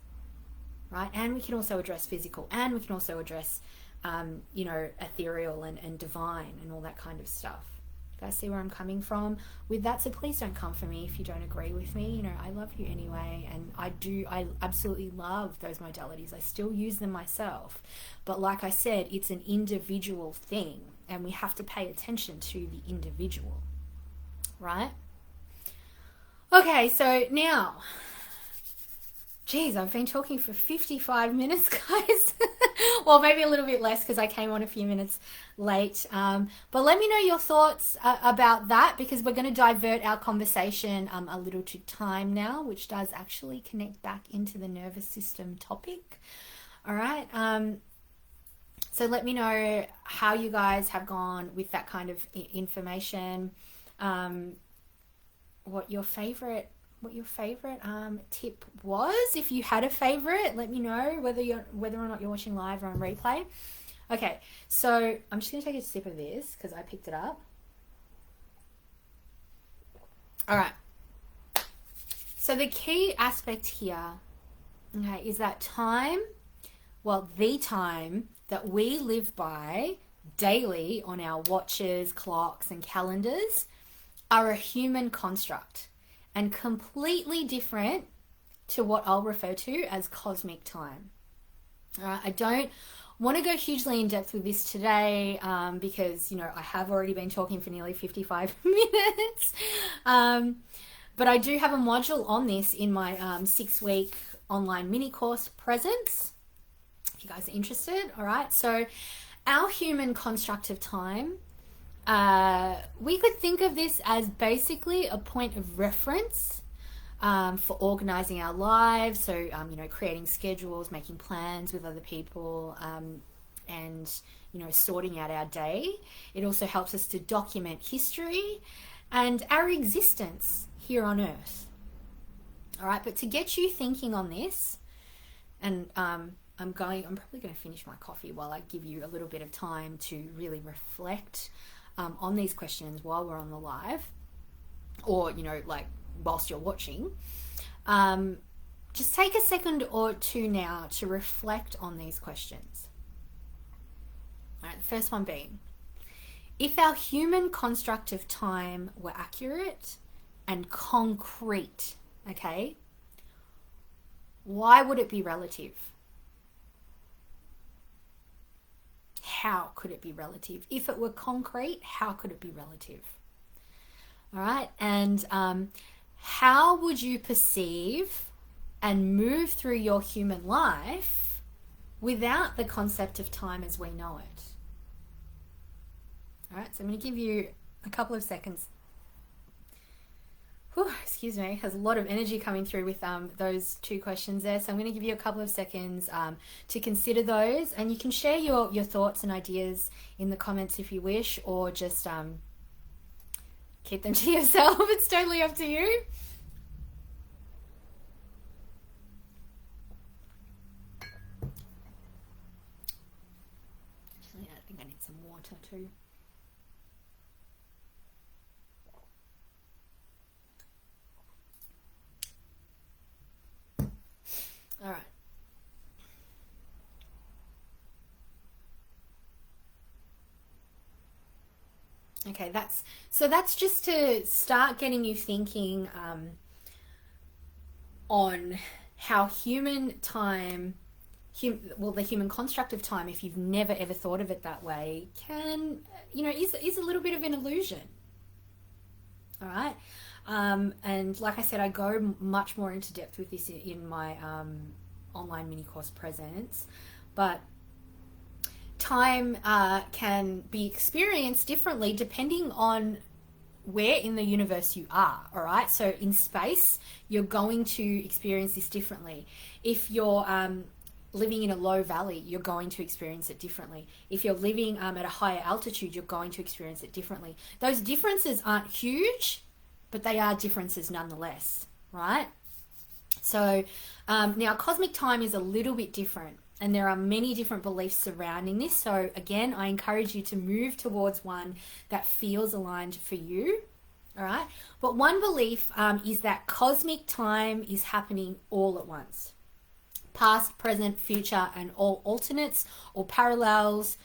right? And we can also address physical, and we can also address ethereal and divine and all that kind of stuff. You guys see where I'm coming from with that? So please don't come for me if you don't agree with me. I love you anyway, and I absolutely love those modalities. I still use them myself, but like I said, it's an individual thing, and we have to pay attention to the individual, right? Okay, so now, geez, I've been talking for 55 minutes, guys. Well, maybe a little bit less because I came on a few minutes late. But let me know your thoughts about that, because we're going to divert our conversation a little to time now, which does actually connect back into the nervous system topic. All right. So let me know how you guys have gone with that kind of information. What your favorite tip was. If you had a favorite, let me know, whether or not you're watching live or on replay. Okay, so I'm just going to take a sip of this because I picked it up. All right. So the key aspect here, okay, is that the time that we live by daily on our watches, clocks, and calendars are a human construct, and completely different to what I'll refer to as cosmic time. All right, I don't want to go hugely in depth with this today because, I have already been talking for nearly 55 minutes. But I do have a module on this in my 6-week online mini course, Presence, if you guys are interested. All right, so our human construct of time, we could think of this as basically a point of reference for organizing our lives. So, creating schedules, making plans with other people, and, sorting out our day. It also helps us to document history and our existence here on Earth. All right, but to get you thinking on this, and I'm probably going to finish my coffee while I give you a little bit of time to really reflect on these questions while we're on the live, or whilst you're watching. Just take a second or two now to reflect on these questions. All right, the first one being, if our human construct of time were accurate and concrete, okay, why would it be relative? How could it be relative? If it were concrete, how could it be relative? All right, and how would you perceive and move through your human life without the concept of time as we know it? All right, so I'm going to give you a couple of seconds. Whew, excuse me, there's a lot of energy coming through with those two questions there. So I'm going to give you a couple of seconds to consider those, and you can share your thoughts and ideas in the comments if you wish, or just keep them to yourself. It's totally up to you. Actually, I think I need some water too. All right. Okay, that's just to start getting you thinking on how human time, the human construct of time, if you've never ever thought of it that way, can, is a little bit of an illusion. All right. And like I said, I go much more into depth with this in my online mini course Presence. But time can be experienced differently depending on where in the universe you are. All right, so in space you're going to experience this differently. If you're living in a low valley, you're going to experience it differently. If you're living at a higher altitude, you're going to experience it differently. Those differences aren't huge, but they are differences nonetheless, right? So now cosmic time is a little bit different, and there are many different beliefs surrounding this. So again, I encourage you to move towards one that feels aligned for you. All right. But one belief is that cosmic time is happening all at once. Past, present, future, and all alternates or parallels,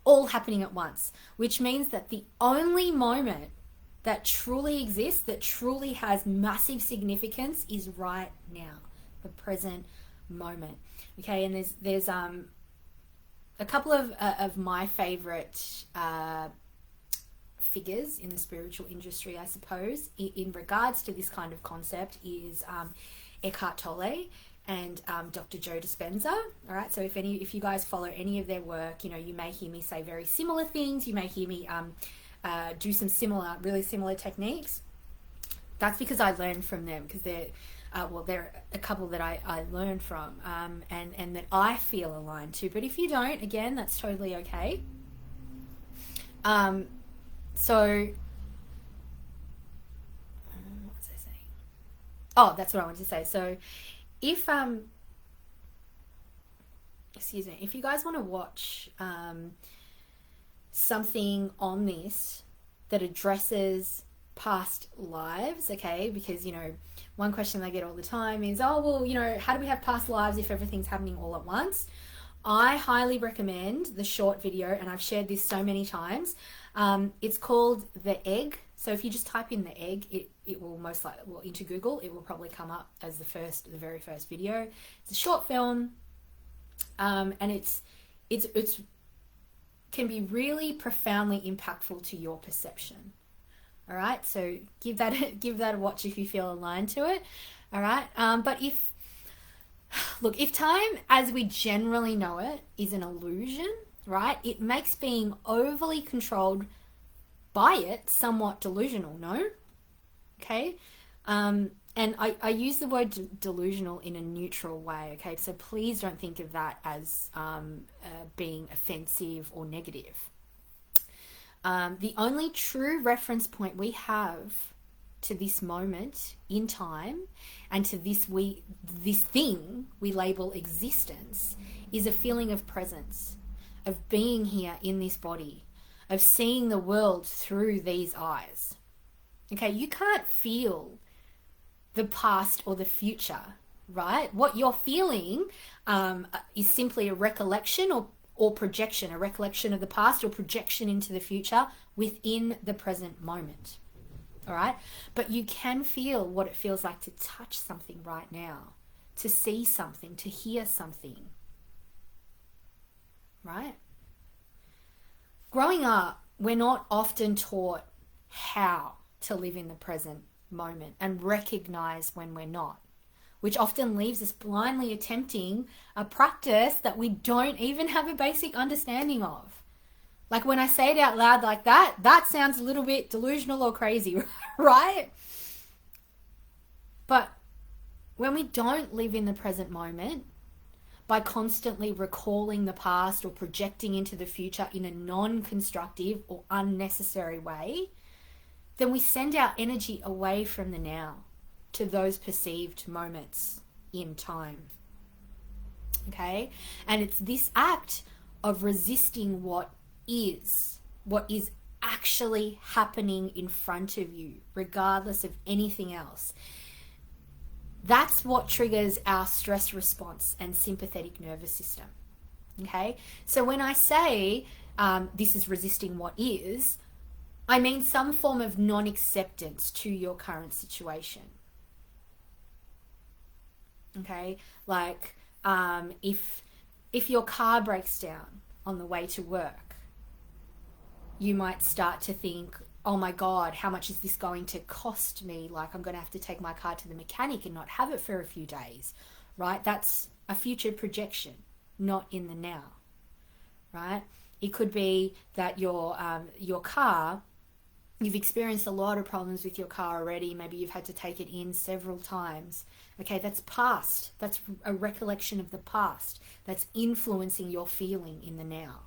all happening at once, which means that the only moment that truly exists, that truly has massive significance, is right now, the present moment. Okay, and there's a couple of my favorite figures in the spiritual industry, I suppose, in regards to this kind of concept is Eckhart Tolle and Dr. Joe Dispenza. All right, so if you guys follow any of their work, you may hear me say very similar things. You may hear me do some really similar techniques. That's because I learned from them, because they're a couple that I learned from and that I feel aligned to. But if you don't, again, that's totally okay. So what was I saying? Oh, that's what I wanted to say. So if excuse me, if you guys want to watch something on this that addresses past lives, okay, because one question I get all the time is, oh well, how do we have past lives if everything's happening all at once? I highly recommend the short video, and I've shared this so many times. It's called The Egg. So if you just type in The Egg, it will most likely, well, into Google, it will probably come up as the very first video. It's a short film, and it's can be really profoundly impactful to your perception. All right, so give that a watch if you feel aligned to it. All right, but if time as we generally know it is an illusion, right, it makes being overly controlled by it somewhat delusional, no? Okay, and I use the word delusional in a neutral way, okay? So please don't think of that as being offensive or negative. The only true reference point we have to this moment in time and to this thing we label existence is a feeling of presence, of being here in this body, of seeing the world through these eyes. Okay, you can't feel the past or the future, right? What you're feeling is simply a recollection or projection, a recollection of the past or projection into the future within the present moment. All right, but you can feel what it feels like to touch something right now, to see something, to hear something, right? Growing up, we're not often taught how to live in the present moment and recognize when we're not, which often leaves us blindly attempting a practice that we don't even have a basic understanding of. Like when I say it out loud like that sounds a little bit delusional or crazy, right? But when we don't live in the present moment, by constantly recalling the past or projecting into the future in a non-constructive or unnecessary way, then we send our energy away from the now to those perceived moments in time. Okay? And it's this act of resisting what is actually happening in front of you, regardless of anything else. That's what triggers our stress response and sympathetic nervous system. Okay? So when I say this is resisting what is, I mean some form of non-acceptance to your current situation. Okay? Like if your car breaks down on the way to work, you might start to think, oh my God, how much is this going to cost me? Like, I'm going to have to take my car to the mechanic and not have it for a few days, right? That's a future projection, not in the now, right? It could be that your car, you've experienced a lot of problems with your car already. Maybe you've had to take it in several times. Okay, that's past. That's a recollection of the past. That's influencing your feeling in the now,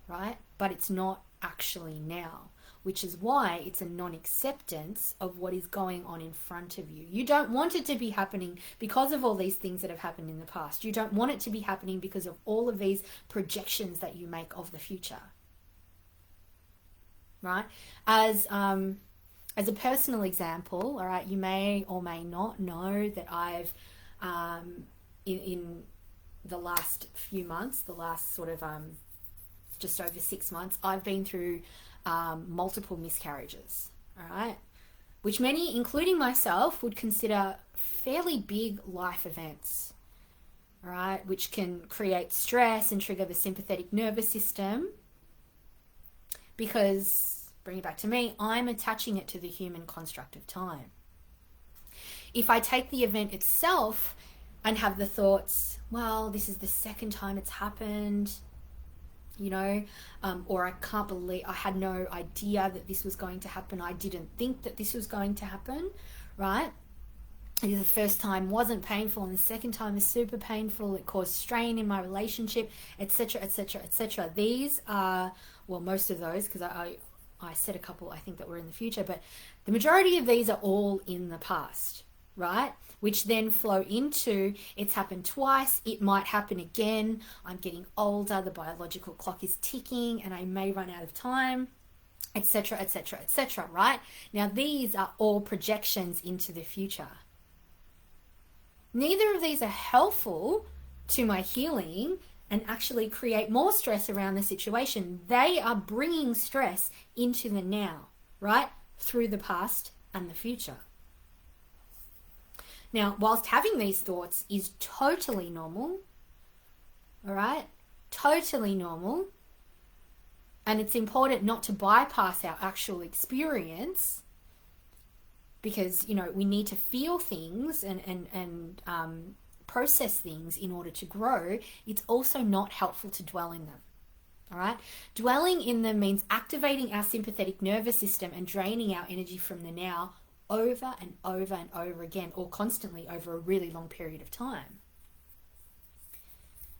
right? But it's not actually now, which is why it's a non-acceptance of what is going on in front of you. You don't want it to be happening because of all these things that have happened in the past. You don't want it to be happening because of all of these projections that you make of the future, right? As a personal example, all right, you may or may not know that I've in the last few months, the last sort of just over 6 months, I've been through multiple miscarriages, all right, which many, including myself, would consider fairly big life events, all right, which can create stress and trigger the sympathetic nervous system because, bring it back to me, I'm attaching it to the human construct of time. If I take the event itself and have the thoughts, well, this is the second time it's happened, you know, or I can't believe, I had no idea that this was going to happen. I didn't think that this was going to happen, right? The first time wasn't painful and the second time is super painful. It caused strain in my relationship, etc., etc., etc. These are, well, most of those, because I said a couple I think that were in the future, but the majority of these are all in the past, right? Which then flow into, it's happened twice, it might happen again, I'm getting older, the biological clock is ticking and I may run out of time, etc., etc., etc., right? Now these are all projections into the future. Neither of these are helpful to my healing and actually create more stress around the situation. They are bringing stress into the now, right? Through the past and the future. Now, whilst having these thoughts is totally normal, all right? Totally normal. And it's important not to bypass our actual experience because, you know, we need to feel things and process things in order to grow. It's also not helpful to dwell in them. All right? Dwelling in them means activating our sympathetic nervous system and draining our energy from the now over and over and over again, or constantly over a really long period of time.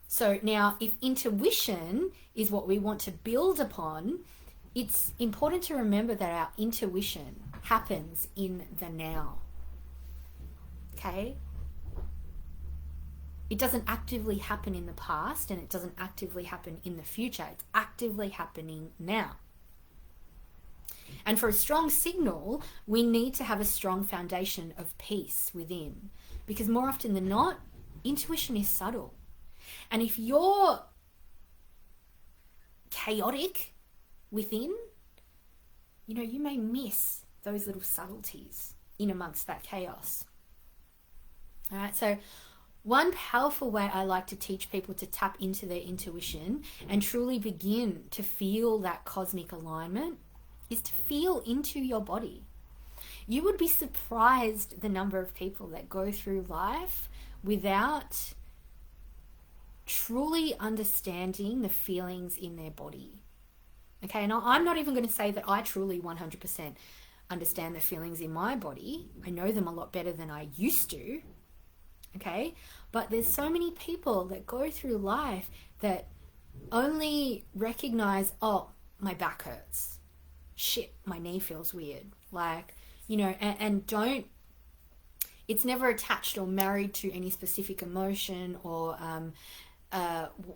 So now, if intuition is what we want to build upon, it's important to remember that our intuition happens in the now. Okay? It doesn't actively happen in the past and it doesn't actively happen in the future. It's actively happening now. And for a strong signal, we need to have a strong foundation of peace within. Because more often than not, intuition is subtle. And if you're chaotic within, you know, you may miss those little subtleties in amongst that chaos. All right, so one powerful way I like to teach people to tap into their intuition and truly begin to feel that cosmic alignment is to feel into your body. You would be surprised the number of people that go through life without truly understanding the feelings in their body. Okay, and I'm not even going to say that I truly 100% understand the feelings in my body. I know them a lot better than I used to. Okay, but there's so many people that go through life that only recognize, oh, my back hurts. Shit, my knee feels weird. Like, you know, and don't, it's never attached or married to any specific emotion or,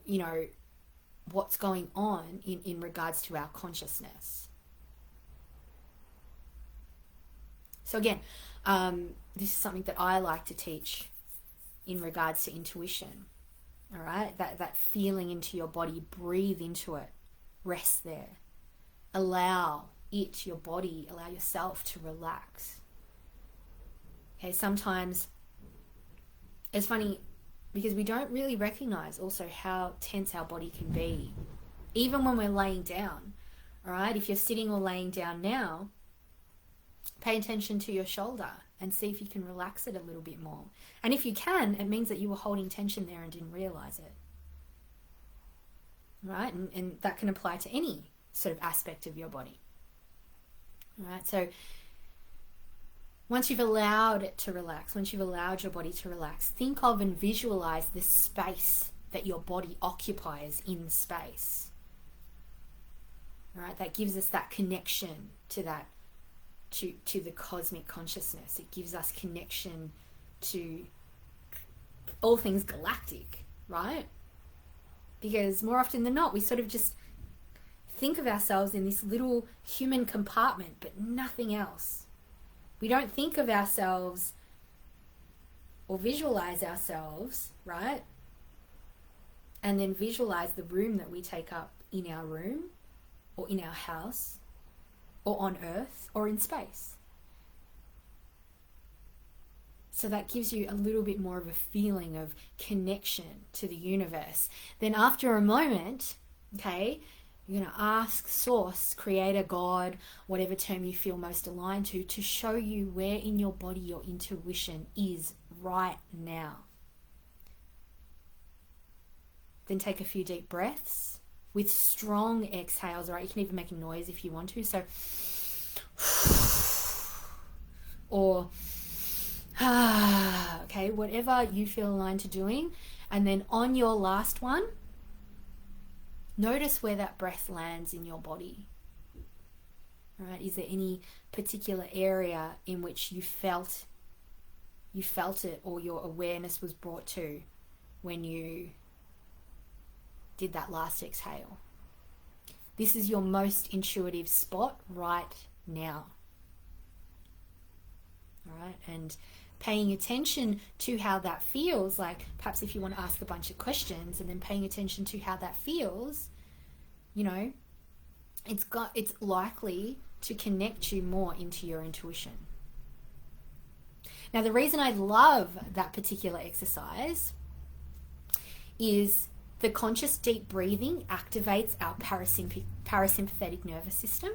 you know, what's going on in regards to our consciousness. So again, this is something that I like to teach in regards to intuition. All right, that feeling into your body, breathe into it, rest there. Allow it, your body, allow yourself to relax. Okay, sometimes it's funny because we don't really recognize also how tense our body can be, even when we're laying down, All right, if you're sitting or laying down now, pay attention to your shoulder and see if you can relax it a little bit more. And if you can, it means that you were holding tension there and didn't realize it. Right? And that can apply to any sort of aspect of your body. All right, so once you've allowed it to relax, once you've allowed your body to relax, think of and visualize the space that your body occupies in space. All right, that gives us that connection to that, to the cosmic consciousness. It gives us connection to all things galactic, right? Because more often than not, we sort of just think of ourselves in this little human compartment, but nothing else. We don't think of ourselves or visualize ourselves, right? And then visualize the room that we take up in our room or in our house or on Earth or in space. So that gives you a little bit more of a feeling of connection to the universe. Then after a moment, okay, you're going to ask Source, Creator, God, whatever term you feel most aligned to show you where in your body your intuition is right now. Then take a few deep breaths with strong exhales, right? You can even make a noise if you want to. So, or, okay, whatever you feel aligned to doing. And then on your last one, notice where that breath lands in your body. All right, is there any particular area in which you felt it, or your awareness was brought to when you did that last exhale? This is your most intuitive spot right now. All right, and paying attention to how that feels, like perhaps if you want to ask a bunch of questions and then paying attention to how that feels, you know, it's likely to connect you more into your intuition. Now, the reason I love that particular exercise is the conscious deep breathing activates our parasympathetic nervous system.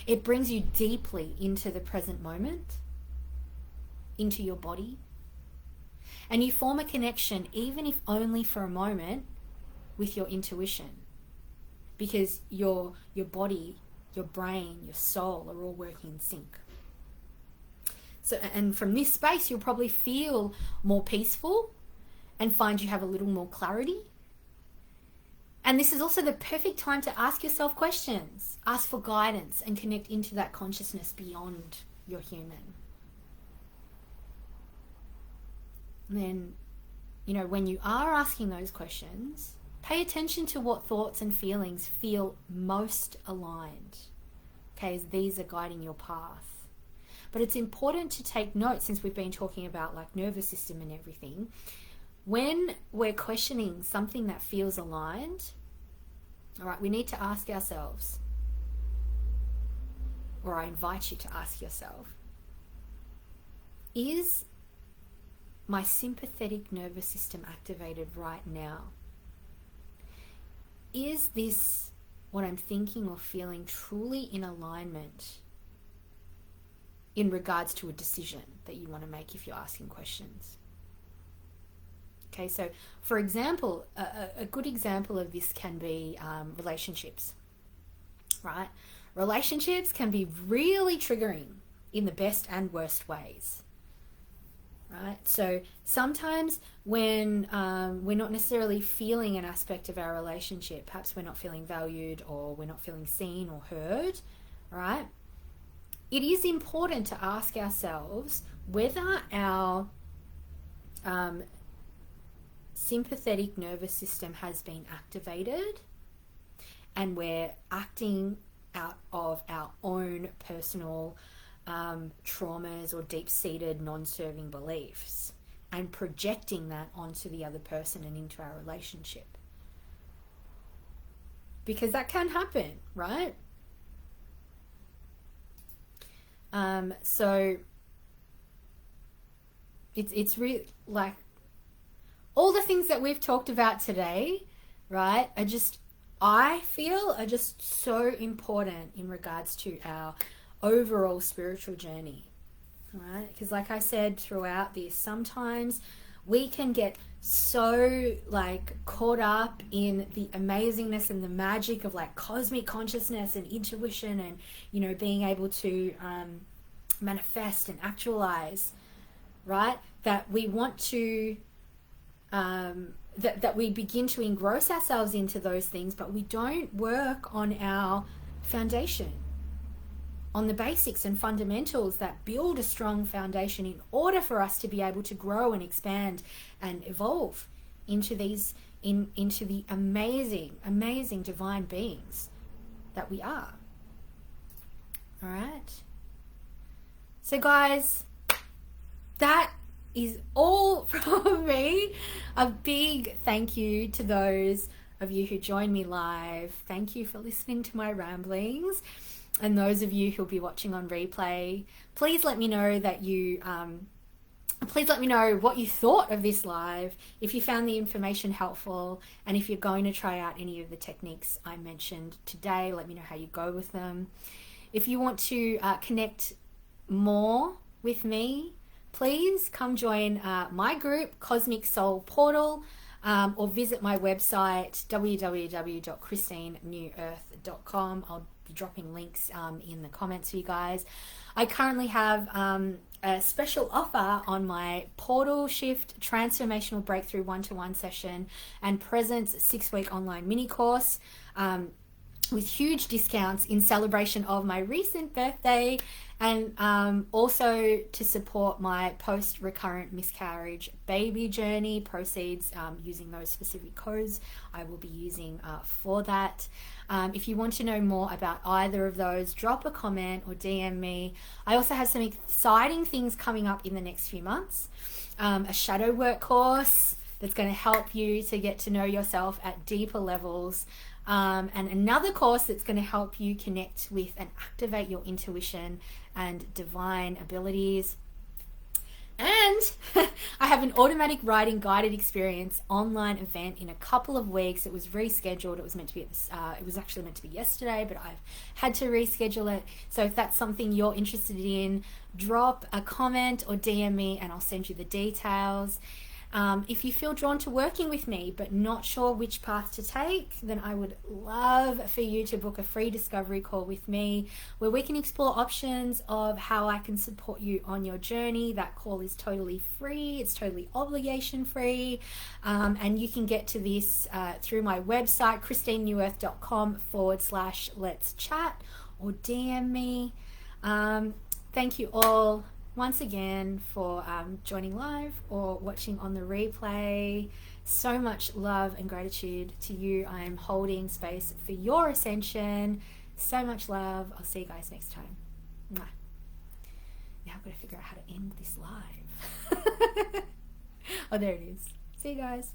It brings you deeply into the present moment, into your body, and you form a connection, even if only for a moment, with your intuition, because your body, your brain, your soul are all working in sync. So, and from this space, you'll probably feel more peaceful and find you have a little more clarity. And this is also the perfect time to ask yourself questions, ask for guidance, and connect into that consciousness beyond your human. And then, you know, when you are asking those questions, pay attention to what thoughts and feelings feel most aligned, okay, as these are guiding your path. But it's important to take note, since we've been talking about like nervous system and everything, when we're questioning something that feels aligned, all right, we need to ask ourselves, or I invite you to ask yourself, is my sympathetic nervous system activated right now? Is this, what I'm thinking or feeling, truly in alignment in regards to a decision that you want to make if you're asking questions? Okay, so for example, a good example of this can be relationships, right? Relationships can be really triggering in the best and worst ways, right? So sometimes when we're not necessarily feeling an aspect of our relationship, perhaps we're not feeling valued or we're not feeling seen or heard, right? It is important to ask ourselves whether our sympathetic nervous system has been activated and we're acting out of our own personal traumas or deep-seated non-serving beliefs and projecting that onto the other person and into our relationship. Because that can happen, right? So it's really like all the things that we've talked about today, right, are just I feel are just so important in regards to our overall spiritual journey, right? Because like I said throughout this, sometimes we can get so like caught up in the amazingness and the magic of like cosmic consciousness and intuition and, you know, being able to manifest and actualize, right? That we want to that we begin to engross ourselves into those things, but we don't work on our foundation, on the basics and fundamentals that build a strong foundation in order for us to be able to grow and expand and evolve into these into the amazing divine beings that we are. All right, so guys, that is all from me. A big thank you to those of you who joined me live. Thank you for listening to my ramblings. And those of you who'll be watching on replay, please let me know that you please let me know what you thought of this live, if you found the information helpful, and if you're going to try out any of the techniques I mentioned today, let me know how you go with them. If you want to connect more with me, please come join my group, Cosmic Soul Portal, or visit my website, www.christinenewearth.com. I'll be dropping links in the comments for you guys. I currently have a special offer on my Portal Shift Transformational Breakthrough 1-to-1 session and Presence 6-week online mini course, with huge discounts in celebration of my recent birthday, and also to support my post-recurrent miscarriage baby journey. Proceeds using those specific codes I will be using for that. If you want to know more about either of those, drop a comment or DM me. I also have some exciting things coming up in the next few months. A shadow work course that's going to help you to get to know yourself at deeper levels. And another course that's going to help you connect with and activate your intuition and divine abilities. And I have an automatic writing guided experience online event in a couple of weeks. It was rescheduled. It was meant to be it was actually meant to be yesterday, but I've had to reschedule it. So if that's something you're interested in, drop a comment or DM me and I'll send you the details. If you feel drawn to working with me but not sure which path to take, then I would love for you to book a free discovery call with me where we can explore options of how I can support you on your journey. That call is totally free. It's totally obligation free. And you can get to this through my website, christinenewearth.com/let's chat, or DM me. Thank you all once again for joining live or watching on the replay. So much love and gratitude to you. I am holding space for your ascension. So much love. I'll see you guys next time. Mwah. Now I've got to figure out how to end this live. Oh, there it is. See you guys.